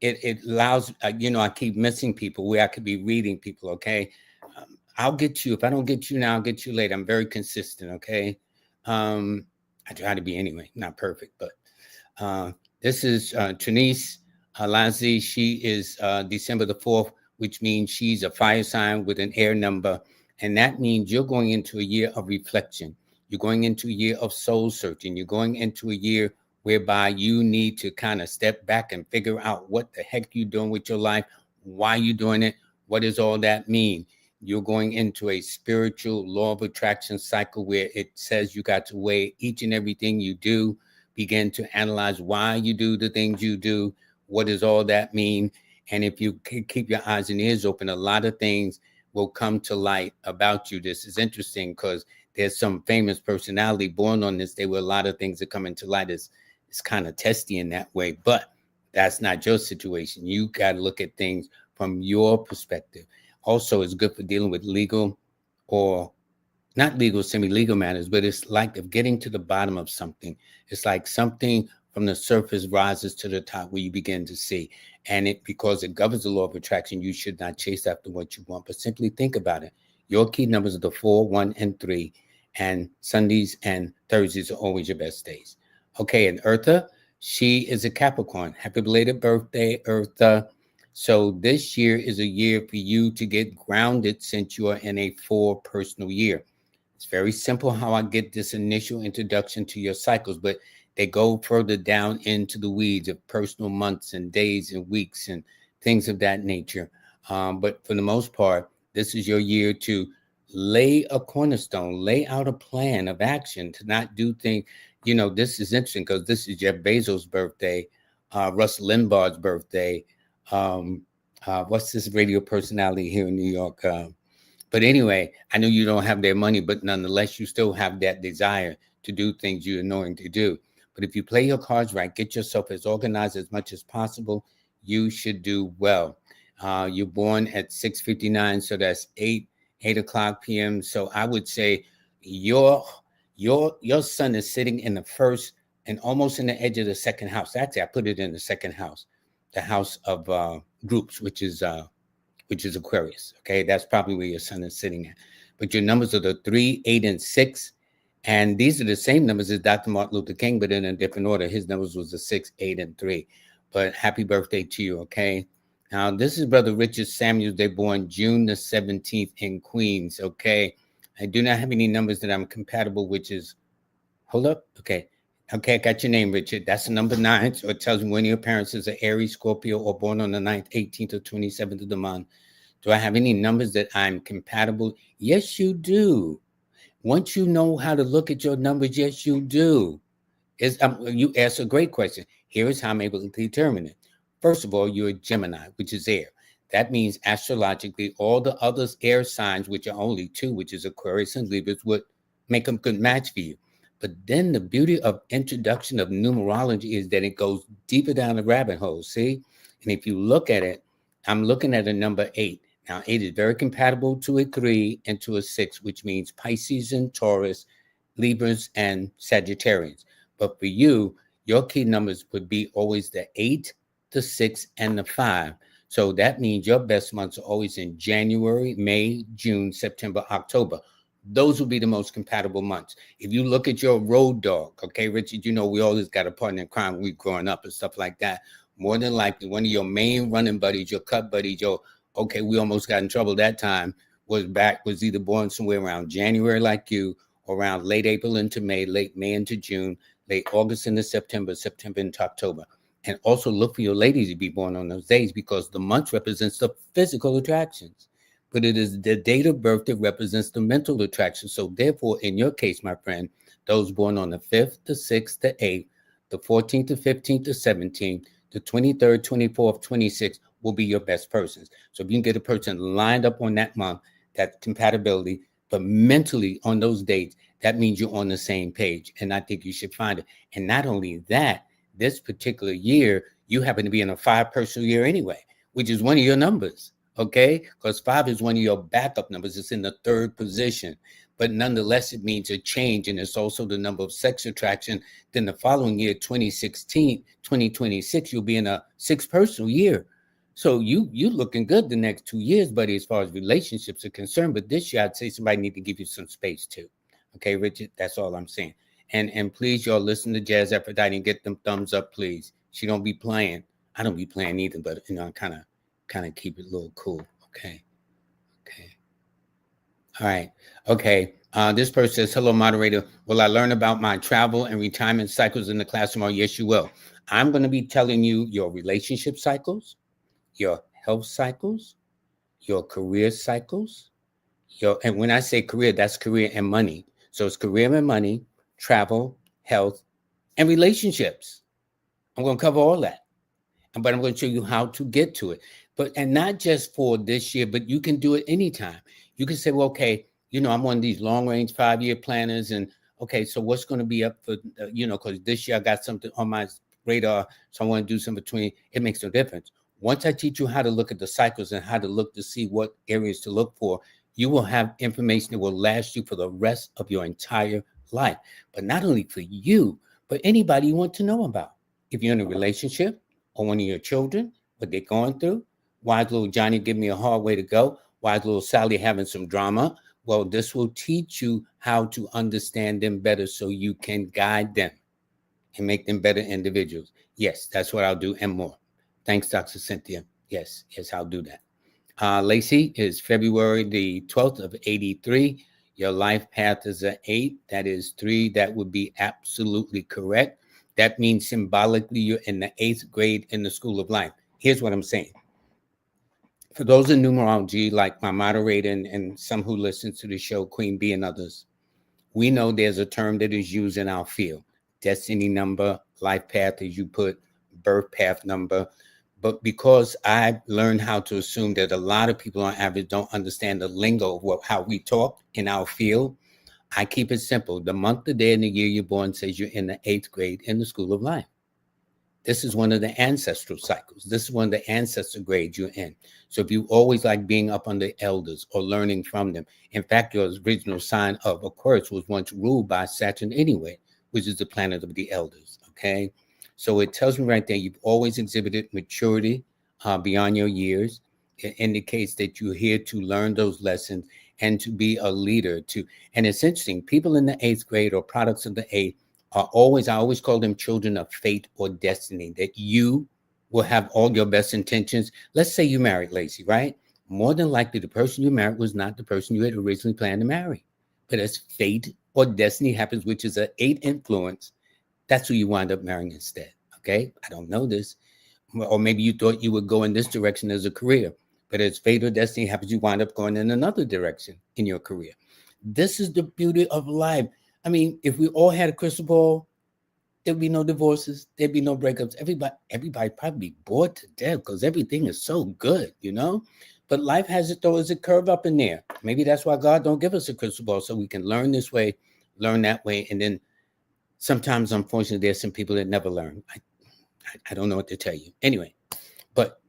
A: it allows, I keep missing people where I could be reading people. Okay, I'll get you. If I don't get you now, I'll get you later. I'm very consistent. Okay, I try to be anyway. Not perfect, but. This is Trinice Lazi. She is December the 4th, which means she's a fire sign with an air number. And that means you're going into a year of reflection. You're going into a year of soul searching. You're going into a year whereby you need to kind of step back and figure out what the heck you're doing with your life, why you're doing it, what does all that mean? You're going into a spiritual law of attraction cycle where it says you got to weigh each and everything you do, begin to analyze why you do the things you do. What does all that mean? And if you keep your eyes and ears open, a lot of things will come to light about you. This is interesting because there's some famous personality born on this day where a lot of things that come into light is kind of testy in that way, but that's not your situation. You got to look at things from your perspective. Also, it's good for dealing with legal or not legal, semi-legal matters, but it's like of getting to the bottom of something. It's like something from the surface rises to the top where you begin to see. And because it governs the law of attraction, you should not chase after what you want, but simply think about it. Your key numbers are the 4, 1, and 3, and Sundays and Thursdays are always your best days. Okay, and Eartha, she is a Capricorn. Happy belated birthday, Eartha. So this year is a year for you to get grounded since you are in a 4 personal year. It's very simple how I get this initial introduction to your cycles, but they go further down into the weeds of personal months and days and weeks and things of that nature. But for the most part, this is your year to lay a cornerstone, lay out a plan of action, to not do things. You know, this is interesting because this is Jeff Bezos' birthday, Russ Limbaugh's birthday. What's this radio personality here in New York? But anyway, I know you don't have their money, but nonetheless, you still have that desire to do things you're knowing to do. But if you play your cards right, get yourself as organized as much as possible, you should do well. You're born at 6:59, so that's 8 o'clock p.m. So I would say your sun is sitting in the first and almost in the edge of the second house. Actually, I put it in the second house, the house of groups, which is Aquarius. Okay, that's probably where your sun is sitting at. But your numbers are the 3, 8, and 6. And these are the same numbers as Dr. Martin Luther King, but in a different order. His numbers was the 6, 8, and 3. But happy birthday to you, okay? Now, this is Brother Richard Samuels. They're born June the 17th in Queens, okay? I do not have any numbers that I'm compatible, which is, hold up, okay. Okay, I got your name, Richard. That's the number 9. So it tells me when your parents is an Aries, Scorpio, or born on the 9th, 18th, or 27th of the month. Do I have any numbers that I'm compatible? Yes, you do. Once you know how to look at your numbers, yes, you do. You asked a great question. Here is how I'm able to determine it. First of all, you're a Gemini, which is air. That means astrologically, all the other air signs, which are only 2, which is Aquarius and Libra, would make them good match for you. But then the beauty of introduction of numerology is that it goes deeper down the rabbit hole, see? And if you look at it, I'm looking at a number 8. Now, 8 is very compatible to a 3 and to a 6, which means Pisces and Taurus, Libras and Sagittarians. But for you, your key numbers would be always the 8, the 6, and the 5. So that means your best months are always in January, May, June, September, October. Those will be the most compatible months. If you look at your road dog, okay, Richard, you know we always got a partner in crime when we growing up and stuff like that. More than likely, one of your main running buddies, your cut buddies, okay, we almost got in trouble that time, was either born somewhere around January like you, or around late April into May, late May into June, late August into September, September into October. And also look for your ladies to be born on those days because the month represents the physical attractions. But it is the date of birth that represents the mental attraction. So therefore, in your case, my friend, those born on the 5th, the 6th, the 8th, the 14th, the 15th, the 17th, the 23rd, 24th, 26th will be your best persons. So if you can get a person lined up on that month, that compatibility, but mentally on those dates, that means you're on the same page. And I think you should find it. And not only that, this particular year, you happen to be in a 5 personal year anyway, which is one of your numbers. Okay, because 5 is one of your backup numbers. It's in the 3rd position, but nonetheless, it means a change. And it's also the number of sex attraction. Then the following year, 2026, you'll be in a 6 personal year. So you looking good the next 2 years, buddy, as far as relationships are concerned. But this year, I'd say somebody need to give you some space too. Okay, Richard, that's all I'm saying. And please, y'all listen to Jazz Aphrodite and get them thumbs up, please. She don't be playing. I don't be playing either, but I kind of keep it a little cool. Okay. All right. Okay. This person says, hello, moderator. Will I learn about my travel and retirement cycles in the classroom? Oh, yes, you will. I'm going to be telling you your relationship cycles, your health cycles, your career cycles, and when I say career, that's career and money. So it's career and money, travel, health, and relationships. I'm going to cover all that. But I'm going to show you how to get to it. and not just for this year, but you can do it anytime. You can say, well, okay, I'm one of these long range 5-year planners, and okay, so what's going to be up for, because this year I got something on my radar, so I want to do something between. It makes no difference. Once I teach you how to look at the cycles and how to look to see what areas to look for, you will have information that will last you for the rest of your entire life. But not only for you, but anybody you want to know about. If you're in a relationship or one of your children, what they're going through, why is little Johnny give me a hard way to go? Why is little Sally having some drama? Well, this will teach you how to understand them better so you can guide them and make them better individuals. Yes, that's what I'll do and more. Thanks, Dr. Cynthia. Yes, I'll do that. Lacey is February the 12th of 83. Your life path is an 8. That is 3. That would be absolutely correct. That means symbolically you're in the 8th grade in the School of Life. Here's what I'm saying. For those in numerology, like my moderator and some who listen to the show, Queen Bee and others, we know there's a term that is used in our field. Destiny number, life path, as you put, birth path number. But because I've learned how to assume that a lot of people on average don't understand the lingo of how we talk in our field, I keep it simple. The month, the day, and the year you're born says you're in the 8th grade in the School of Life. This is one of the ancestral cycles. This is one of the ancestor grades you're in. So if you always like being up under elders or learning from them, in fact, your original sign of Aquarius was once ruled by Saturn anyway, which is the planet of the elders, okay? So it tells me right there, you've always exhibited maturity beyond your years. It indicates that you're here to learn those lessons and to be a leader and it's interesting, people in the 8th grade or products of the 8th I always call them children of fate or destiny, that you will have all your best intentions. Let's say you married, Lacey, right? More than likely, the person you married was not the person you had originally planned to marry. But as fate or destiny happens, which is an 8 influence, that's who you wind up marrying instead, okay? I don't know this. Or maybe you thought you would go in this direction as a career, but as fate or destiny happens, you wind up going in another direction in your career. This is the beauty of life. I mean, if we all had a crystal ball, there'd be no divorces, there'd be no breakups. Everybody probably be bored to death because everything is so good, But life has it though as a curve up in there. Maybe that's why God don't give us a crystal ball so we can learn this way, learn that way, and then sometimes, unfortunately, there's some people that never learn. I don't know what to tell you. Anyway, but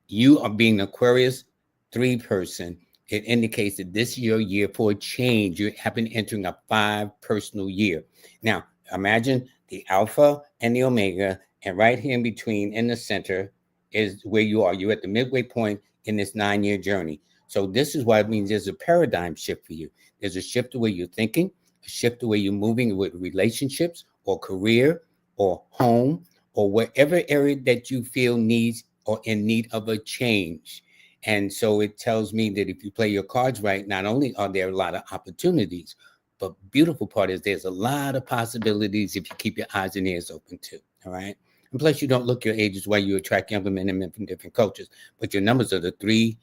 A: you are being Aquarius 3 person. It indicates that this is your year for a change. You have been entering a 5 personal year. Now, imagine the Alpha and the Omega, and right here in between, in the center, is where you are. You're at the midway point in this 9-year journey. So this is why it means there's a paradigm shift for you. There's a shift the way you're thinking, a shift the way you're moving with relationships or career or home or whatever area that you feel needs or in need of a change. And so it tells me that if you play your cards right, not only are there a lot of opportunities, but beautiful part is there's a lot of possibilities if you keep your eyes and ears open too. All right. And plus, you don't look your ages while you attract younger men and men from different cultures. But your numbers are the 3,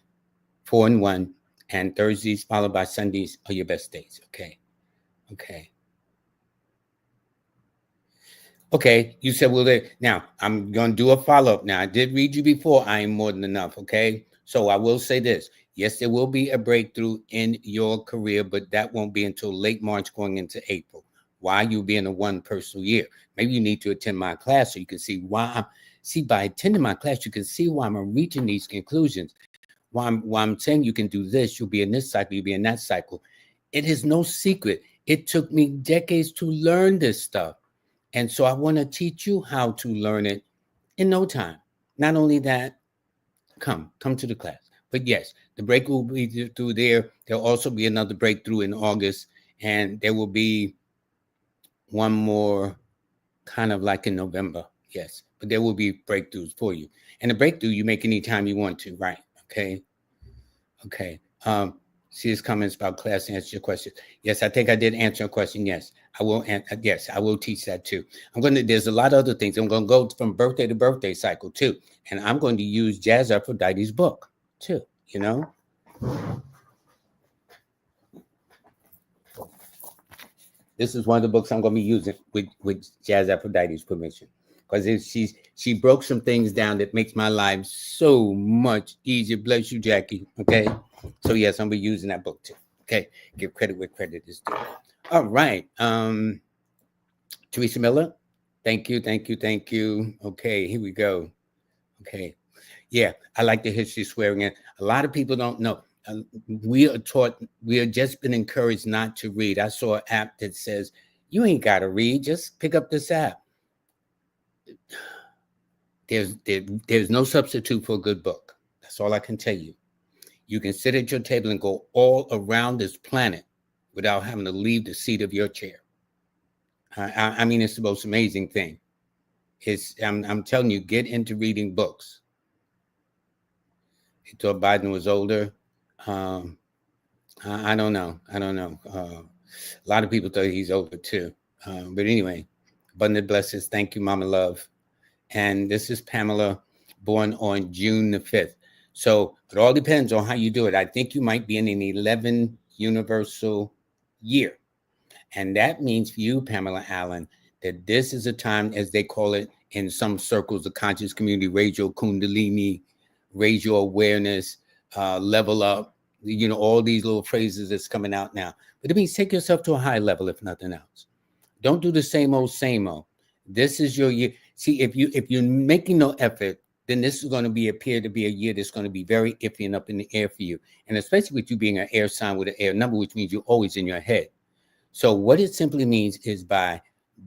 A: 4, and 1. And Thursdays followed by Sundays are your best days. Okay. Okay, you said, well, now I'm going to do a follow-up. Now, I did read you before. I am more than enough, okay? So I will say this. Yes, there will be a breakthrough in your career, but that won't be until late March going into April. Why? You'll be in a 1 personal year. Maybe you need to attend my class so you can see why. By attending my class, you can see why I'm reaching these conclusions. Why I'm saying you can do this, you'll be in this cycle, you'll be in that cycle. It is no secret. It took me decades to learn this stuff. And so I want to teach you how to learn it in no time. Not only that, come to the class. But yes, the break will be through there. There'll also be another breakthrough in August. And there will be one more kind of like in November. Yes, but there will be breakthroughs for you. And the breakthrough you make anytime you want to, right? Okay. See his comments about class and answer your question. Yes, I think I did answer a question. Yes, I will. Yes, I will teach that too. There's a lot of other things. I'm going to go from birthday to birthday cycle too. And I'm going to use Jazz Aphrodite's book too, This is one of the books I'm going to be using with Jazz Aphrodite's permission. because she broke some things down that makes my life so much easier. Bless you, Jackie. Okay, so yes, I'm gonna be using that book too. Okay, give credit where credit is due. All right, Teresa Miller, thank you, thank you, thank you. Okay, here we go. Okay, yeah, I like the history swearing in. A lot of people don't know. We are taught, we have just been encouraged not to read. I saw an app that says, you ain't got to read, just pick up this app. There's no substitute for a good book. That's all I can tell you. You can sit at your table and go all around this planet without having to leave the seat of your chair. I mean, it's the most amazing thing. I'm telling you, get into reading books. He thought Biden was older. I don't know. A lot of people thought he's older too. But anyway, abundant blessings. Thank you, Mama Love. And this is Pamela, born on June the 5th. So it all depends on how you do it. I think you might be in an 11 universal year. And that means for you, Pamela Allen, that this is a time, as they call it in some circles, the conscious community, raise your kundalini, raise your awareness, level up, all these little phrases that's coming out now. But it means take yourself to a high level, if nothing else. Don't do the same old, same old. This is your year. See, if you're making no effort, then this is going to appear to be a year that's going to be very iffy and up in the air for you. And especially with you being an air sign with an air number, which means you're always in your head. So what it simply means is by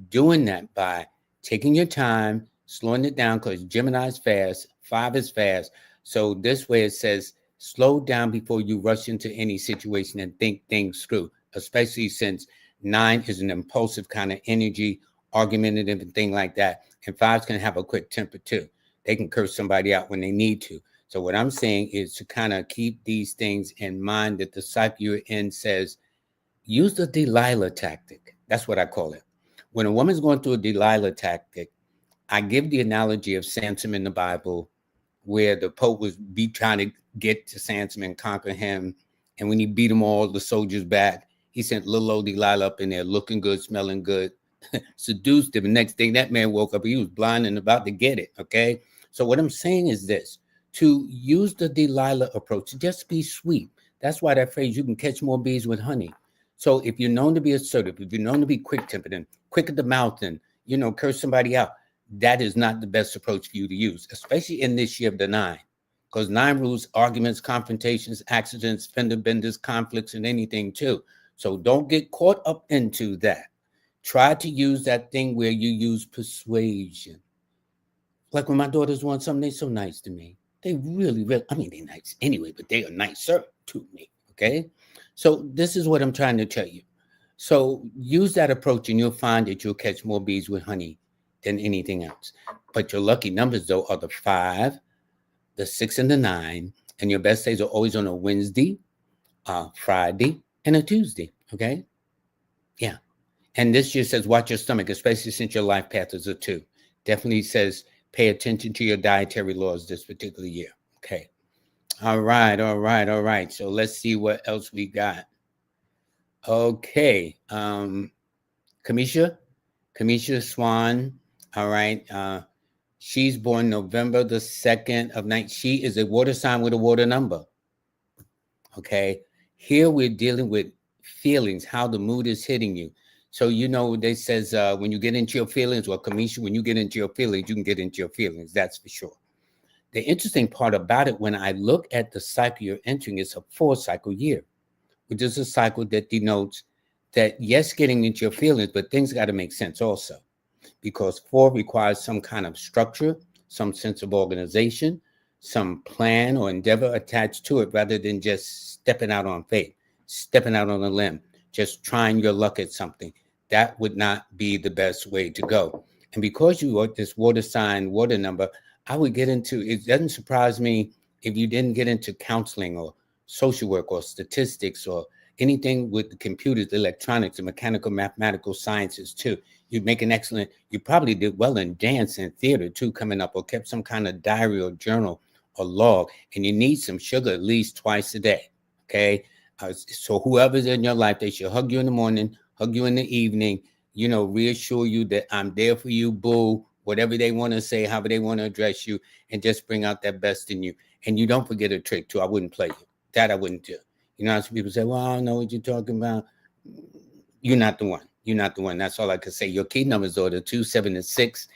A: doing that, by taking your time, slowing it down, because Gemini is fast, 5 is fast. So this way it says, slow down before you rush into any situation and think things through, especially since 9 is an impulsive kind of energy, argumentative and thing like that. And 5s can have a quick temper too. They can curse somebody out when they need to. So what I'm saying is to kind of keep these things in mind, that the cycle you're in says, use the Delilah tactic. That's what I call it. When a woman's going through a Delilah tactic, I give the analogy of Samson in the Bible, where the Pope was trying to get to Samson and conquer him. And when he beat them all, the soldiers back, he sent little old Delilah up in there looking good, smelling good, seduced him. The next thing, that man woke up, he was blind and about to get it, okay? So what I'm saying is this, to use the Delilah approach, just be sweet. That's why that phrase, you can catch more bees with honey. So if you're known to be assertive, if you're known to be quick-tempered and quick at the mouth and, curse somebody out, that is not the best approach for you to use, especially in this year of the 9, because 9 rules arguments, confrontations, accidents, fender benders, conflicts, and anything too. So don't get caught up into that. Try to use that thing where you use persuasion. Like when my daughters want something, they're so nice to me. They really, they're nice anyway, but they are nicer to me, okay? So this is what I'm trying to tell you. So use that approach and you'll find that you'll catch more bees with honey than anything else. But your lucky numbers, though, are the 5, the 6, and the 9. And your best days are always on a Wednesday, Friday, and a Tuesday, okay? Yeah. And this year says, watch your stomach, especially since your life path is a 2. Definitely says, pay attention to your dietary laws this particular year, okay? All right. So let's see what else we got. Okay. Kamisha Swan. All right. She's born November the 2nd of 9. She is a water sign with a water number. Okay. Here we're dealing with feelings, how the mood is hitting you. So, they says when you get into your feelings, or Kamisha, when you get into your feelings, you can get into your feelings. That's for sure. The interesting part about it, when I look at the cycle you're entering, it's a 4-cycle year, which is a cycle that denotes that, yes, getting into your feelings, but things got to make sense also, because 4 requires some kind of structure, some sense of organization, some plan or endeavor attached to it, rather than just stepping out on faith, stepping out on a limb, just trying your luck at something. That would not be the best way to go. And because you are this water sign, water number, I would get into, it doesn't surprise me if you didn't get into counseling or social work or statistics or anything with the computers, the electronics, the mechanical, mathematical sciences too. You'd make an excellent, you probably did well in dance and theater too coming up, or kept some kind of diary or journal or log, and you need some sugar at least twice a day, okay? So whoever's in your life, they should hug you in the morning, hug you in the evening, reassure you that I'm there for you, boo, whatever they want to say, however they want to address you, and just bring out that best in you. And you don't forget a trick too. I wouldn't play you. That I wouldn't do. You know, some people say, well, I don't know what you're talking about. You're not the one. You're not the one. That's all I could say. Your key numbers are the 2, 7, and 6.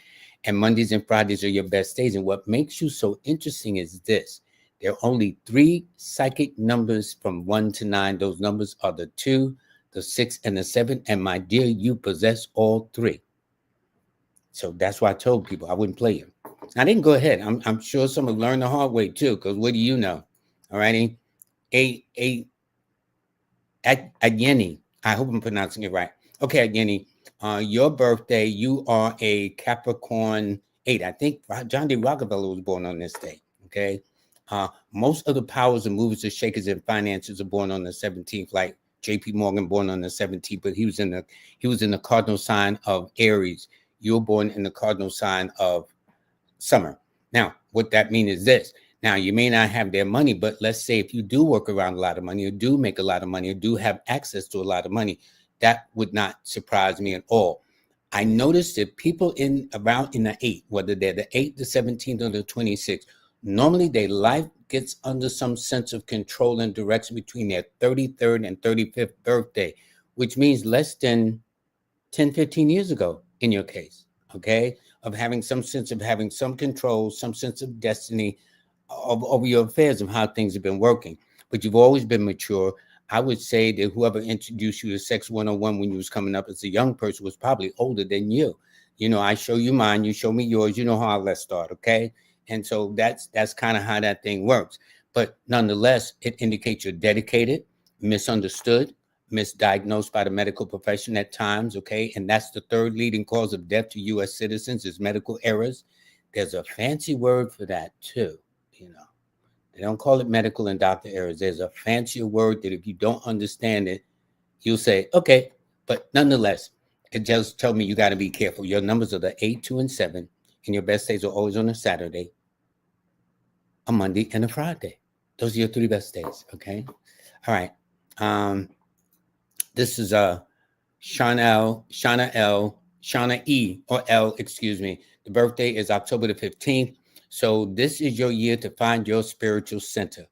A: And Mondays and Fridays are your best days. And what makes you so interesting is this. There are only 3 psychic numbers from 1 to 9. Those numbers are the 2, the 6, and the 7. And my dear, you possess all 3. So that's why I told people I wouldn't play you. I didn't go ahead. I'm sure some will learn the hard way too, because what do you know? All righty. Ageni. I hope I'm pronouncing it right. Okay, Ageni. Your birthday, you are a Capricorn 8. I think John D. Rockefeller was born on this day. Okay. Most of the powers and movers and shakers and finances are born on the 17th, like J.P. Morgan born on the 17th, but he was in the cardinal sign of Aries. You were born in the cardinal sign of summer. Now, what that means is this. Now, you may not have their money, but let's say if you do work around a lot of money or do make a lot of money or do have access to a lot of money, that would not surprise me at all. I noticed that people around in the 8, whether they're the 8, the 17th, or the 26th, normally their life gets under some sense of control and direction between their 33rd and 35th birthday, which means less than 10, 15 years ago in your case, okay, of having some sense of having some control, some sense of destiny over your affairs of how things have been working. But you've always been mature. I would say that whoever introduced you to Sex 101 when you was coming up as a young person was probably older than you. You know, I show you mine, you show me yours, you know how let's start, okay? And so that's kind of how that thing works. But nonetheless, it indicates you're dedicated, misunderstood, misdiagnosed by the medical profession at times, okay? And that's the 3rd leading cause of death to U.S. citizens is medical errors. There's a fancy word for that too, you know. They don't call it medical and doctor errors. There's a fancier word that if you don't understand it, you'll say, okay. But nonetheless, it just tells me you got to be careful. Your numbers are the 8, 2, and 7, and your best days are always on a Saturday, a Monday, and a Friday. Those are your 3 best days, okay? All right. This is Shauna E, or L, excuse me. The birthday is October the 15th. So this is your year to find your spiritual center.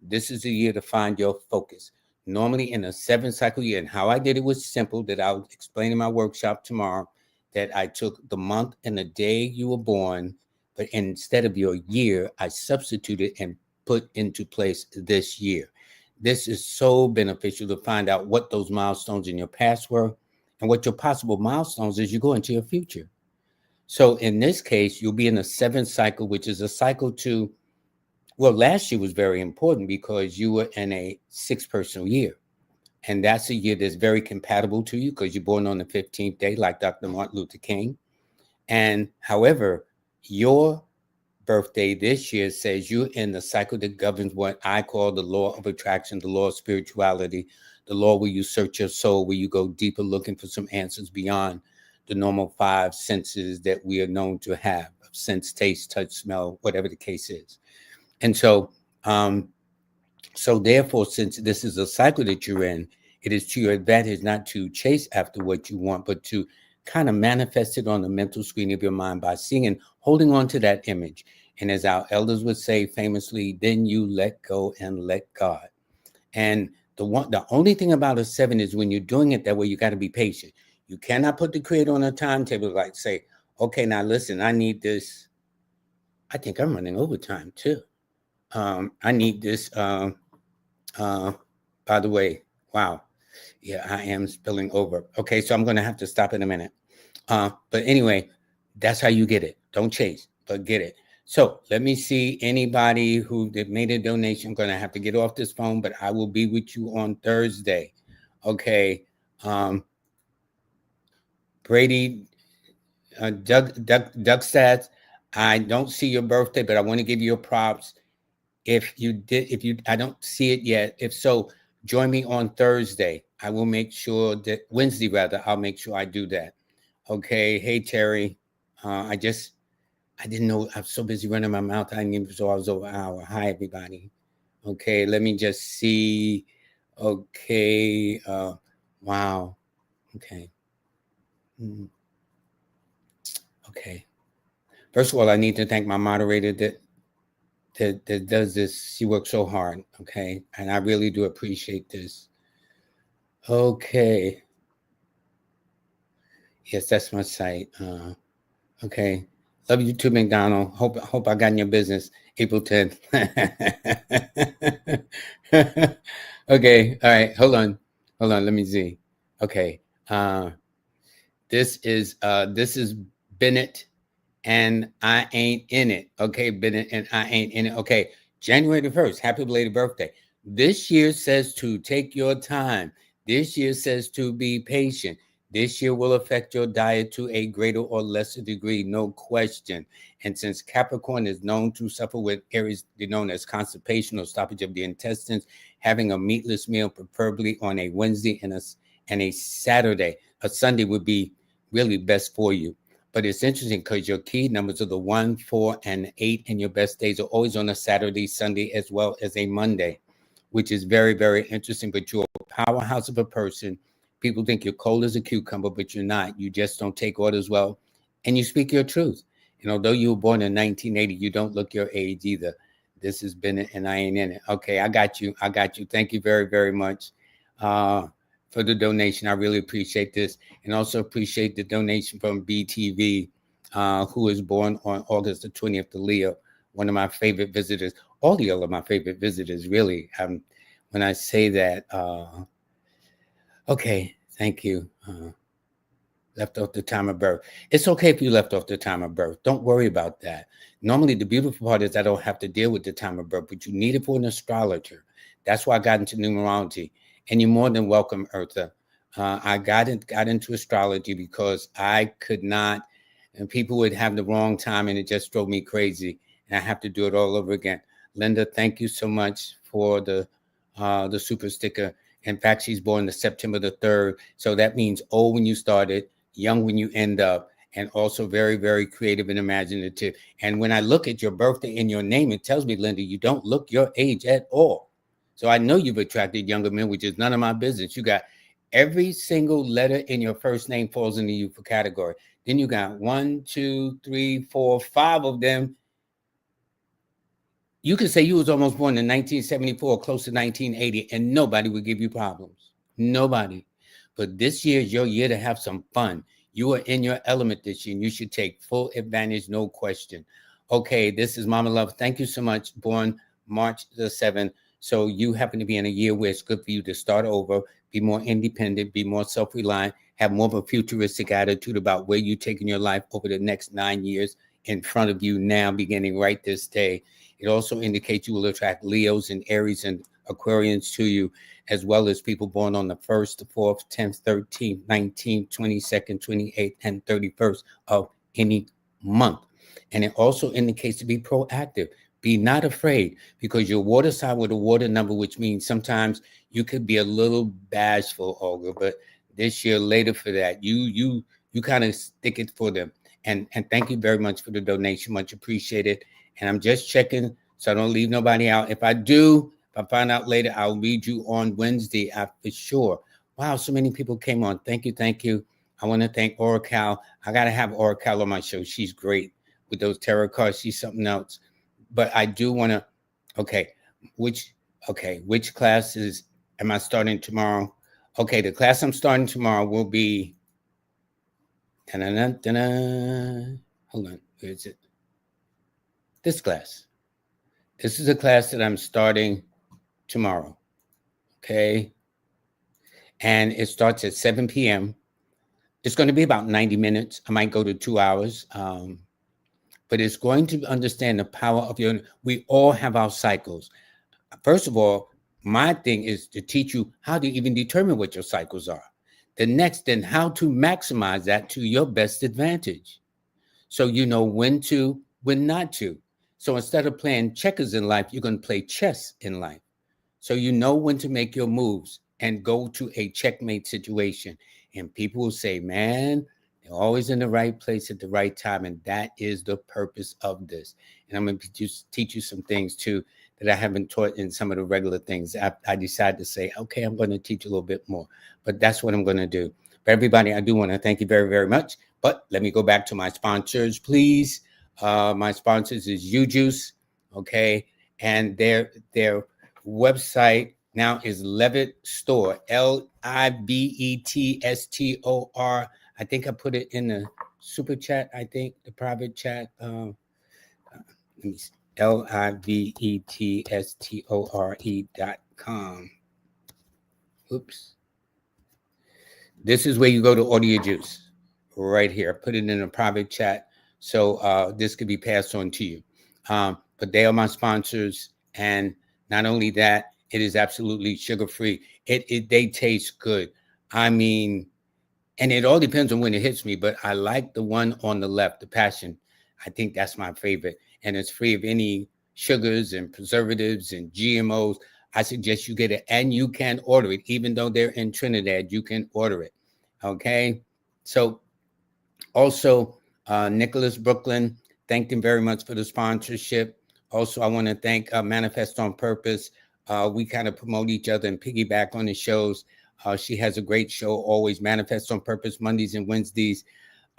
A: This is the year to find your focus. Normally in a 7-cycle year, and how I did it was simple, that I'll explain in my workshop tomorrow, that I took the month and the day you were born, but instead of your year, I substituted and put into place this year. This is so beneficial to find out what those milestones in your past were and what your possible milestones as you go into your future. So in this case, you'll be in a 7th cycle, which is a cycle to, well, last year was very important because you were in a 6 personal year. And that's a year that's very compatible to you because you're born on the 15th day, like Dr. Martin Luther King. And however, your birthday this year says you're in the cycle that governs what I call the law of attraction, the law of spirituality, the law where you search your soul, where you go deeper looking for some answers beyond the normal 5 senses that we are known to have: sense, taste, touch, smell, whatever the case is. And so, so therefore, since this is a cycle that you're in, it is to your advantage not to chase after what you want, but to kind of manifest it on the mental screen of your mind by seeing and holding on to that image. And as our elders would say famously, then you let go and let God. And the only thing about a 7 is when you're doing it that way, you got to be patient. You cannot put the creator on a timetable, like say, okay, now listen, I need this. I think I'm running overtime too. I need this. By the way, wow. Yeah, I am spilling over. Okay, so I'm going to have to stop in a minute. But anyway, that's how you get it. Don't chase, but get it. So let me see anybody who made a donation. I'm going to have to get off this phone, but I will be with you on Thursday. Okay. Brady, Doug Stats, I don't see your birthday, but I want to give you props. If you, I don't see it yet. If so, join me on Thursday. I will make sure that Wednesday, rather, I'll make sure I do that. Okay. Hey, Terry. I didn't know. I'm so busy running my mouth. I didn't even so I was over an hour. Hi, everybody. Okay. Let me just see. Okay. Wow. Okay. Okay. First of all, I need to thank my moderator that does this. She works so hard, okay? And I really do appreciate this. Okay. Yes, that's my site. Okay. Love you too, McDonald. Hope I got in your business. April 10th. Okay. All right. Hold on. Let me see. Okay. This is Bennett and I ain't in it. Okay, Bennett and I ain't in it. Okay. January the 1st. Happy belated birthday. This year says to take your time. This year says to be patient. This year will affect your diet to a greater or lesser degree, no question. And since Capricorn is known to suffer with areas known as constipation or stoppage of the intestines, having a meatless meal, preferably on a Wednesday and a Saturday, a Sunday would be really best for you. But it's interesting because your key numbers are the 1, 4, and 8, and your best days are always on a Saturday, Sunday, as well as a Monday, which is very, very interesting. But you're a powerhouse of a person. People think you're cold as a cucumber, but you're not. You just don't take orders well, and you speak your truth. And although you were born in 1980, you don't look your age either. This has been it, and I ain't in it. Okay, I got you. Thank you very, very much for the donation. I really appreciate this, and also appreciate the donation from BTV, who was born on August the 20th, to Leo, one of my favorite visitors. All the other my favorite visitors, really. When I say that, okay, thank you. Left off the time of birth. It's okay if you left off the time of birth. Don't worry about that. Normally, the beautiful part is I don't have to deal with the time of birth, but you need it for an astrologer. That's why I got into numerology. And you're more than welcome, Eartha. I got into astrology because I could not, and people would have the wrong time, and it just drove me crazy. And I have to do it all over again. Linda, thank you so much for the super sticker. In fact, she's born the September the 3rd. So that means old when you started, young when you end up, and also very, very creative and imaginative. And when I look at your birthday and your name, it tells me, Linda, you don't look your age at all. So I know you've attracted younger men, which is none of my business. You got every single letter in your first name falls into you for category. Then you got 1, 2, 3, 4, 5 of them. You could say you was almost born in 1974, close to 1980, and nobody would give you problems. Nobody. But this year is your year to have some fun. You are in your element this year, and you should take full advantage, no question. Okay, this is Mama Love. Thank you so much. Born March the 7th. So you happen to be in a year where it's good for you to start over, be more independent, be more self-reliant, have more of a futuristic attitude about where you're taking your life over the next 9 years in front of you now, beginning right this day. It also indicates you will attract Leos and Aries and Aquarians to you, as well as people born on the 1st, the 4th, 10th, 13th, 19th, 22nd, 28th, and 31st of any month. And it also indicates to be proactive. Be not afraid, because your water sign with a water number, which means sometimes you could be a little bashful, Olga, but this year later for that, you kind of stick it for them. And thank you very much for the donation. Much appreciated. And I'm just checking so I don't leave nobody out. If I do, if I find out later, I'll read you on Wednesday for sure. Wow, so many people came on. Thank you, thank you. I want to thank Oracle. I got to have Oracle on my show. She's great with those tarot cards. She's something else. But I do want to, which classes am I starting tomorrow? Okay, the class I'm starting tomorrow will be, hold on, where is it? This class. This is a class that I'm starting tomorrow, okay? And it starts at 7 p.m. It's going to be about 90 minutes. I might go to 2 hours. But it's going to understand the power of we all have our cycles. First of all, my thing is to teach you how to even determine what your cycles are. The next, then how to maximize that to your best advantage. So you know when to, when not to. So instead of playing checkers in life, you're going to play chess in life. So you know when to make your moves and go to a checkmate situation. And people will say, man, they're always in the right place at the right time. And that is the purpose of this. And I'm going to just teach you some things too that I haven't taught in some of the regular things. I decided to say, okay, I'm going to teach a little bit more. But that's what I'm going to do. But everybody, I do want to thank you very, very much. But let me go back to my sponsors, please. My sponsors is UJuice, okay, and their website now is Levitt Store, LIVETSTOR. I think I put it in the super chat. I think the private chat. Let me see. LIVETSTORE.com. Oops. This is where you go to order your juice, right here. Put it in a private chat so this could be passed on to you. But they are my sponsors, and not only that, it is absolutely sugar-free. They taste good. I mean, and it all depends on when it hits me, but I like the one on the left, the Passion. I think that's my favorite, and it's free of any sugars and preservatives and GMOs. I suggest you get it, and you can order it. Even though they're in Trinidad, you can order it. Okay. So also, Nicholas Brooklyn, thanked him very much for the sponsorship. Also, I want to thank Manifest on Purpose. We kind of promote each other and piggyback on the shows. She has a great show, always Manifest on Purpose, Mondays and Wednesdays.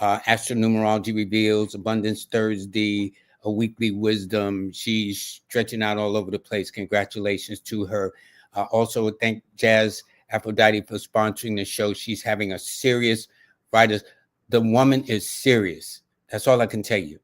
A: Astro Numerology Reveals, Abundance Thursday, a weekly wisdom. She's stretching out all over the place. Congratulations to her. Also, thank Jazz Aphrodite for sponsoring the show. She's having a serious writer. The woman is serious. That's all I can tell you.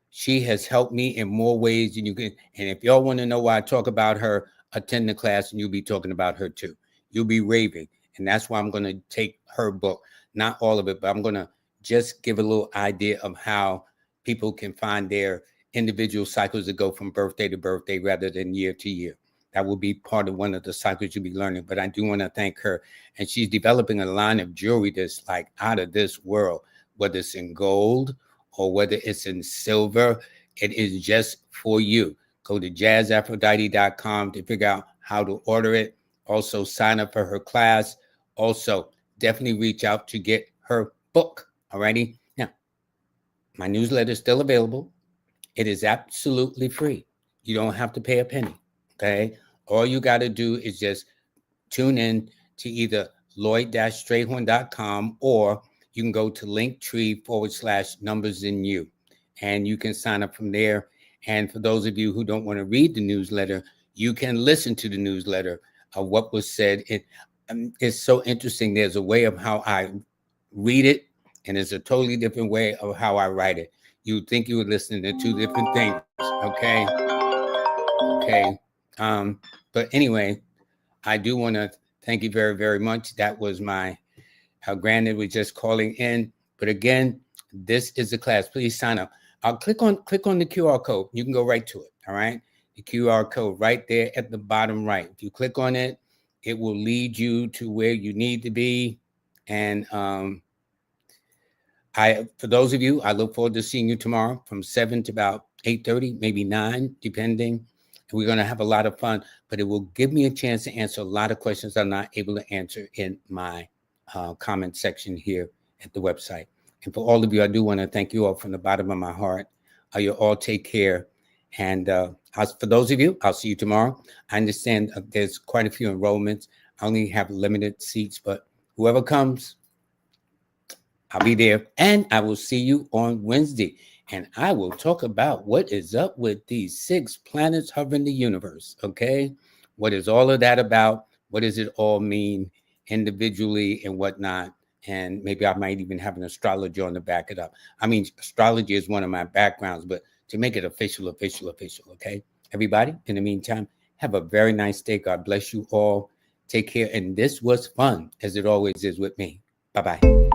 A: She has helped me in more ways than you can. And if y'all want to know why I talk about her, attend the class and you'll be talking about her too. You'll be raving. And that's why I'm going to take her book. Not all of it, but I'm going to just give a little idea of how people can find their individual cycles that go from birthday to birthday rather than year to year. That will be part of one of the cycles you'll be learning. But I do want to thank her. And she's developing a line of jewelry that's like out of this world, whether it's in gold or whether it's in silver. It is just for you. Go to jazzaphrodite.com to figure out how to order it. Also, sign up for her class. Also, definitely reach out to get her book. Alrighty. Now, my newsletter is still available. It is absolutely free. You don't have to pay a penny. Okay. All you got to do is just tune in to either LLoyd-Strayhorn.com or you can go to Linktree/numbers in you and you can sign up from there. And for those of you who don't want to read the newsletter, you can listen to the newsletter of what was said. It's so interesting. There's a way of how I read it, and there's a totally different way of how I write it. You would think you were listening to two different things. Okay. Okay. But anyway, I do want to thank you very, very much. That was my granddad was just calling in. But again, this is the class. Please sign up. I'll click on the QR code. You can go right to it. All right. The QR code right there at the bottom right. If you click on it, it will lead you to where you need to be. And for those of you, I look forward to seeing you tomorrow from 7 to about 8:30, maybe 9, depending. And we're going to have a lot of fun, but it will give me a chance to answer a lot of questions I'm not able to answer in my comment section here at the website. And for all of you, I do want to thank you all from the bottom of my heart. You all take care. And for those of you, I'll see you tomorrow. I understand there's quite a few enrollments. I only have limited seats, but whoever comes, I'll be there. And I will see you on Wednesday. And I will talk about what is up with these 6 planets hovering the universe. Okay. What is all of that about? What does it all mean individually and whatnot? And maybe I might even have an astrologer on to back it up. I mean, astrology is one of my backgrounds, but to make it official. Okay. Everybody, in the meantime, have a very nice day. God bless you all. Take care. And this was fun, as it always is with me. Bye-bye.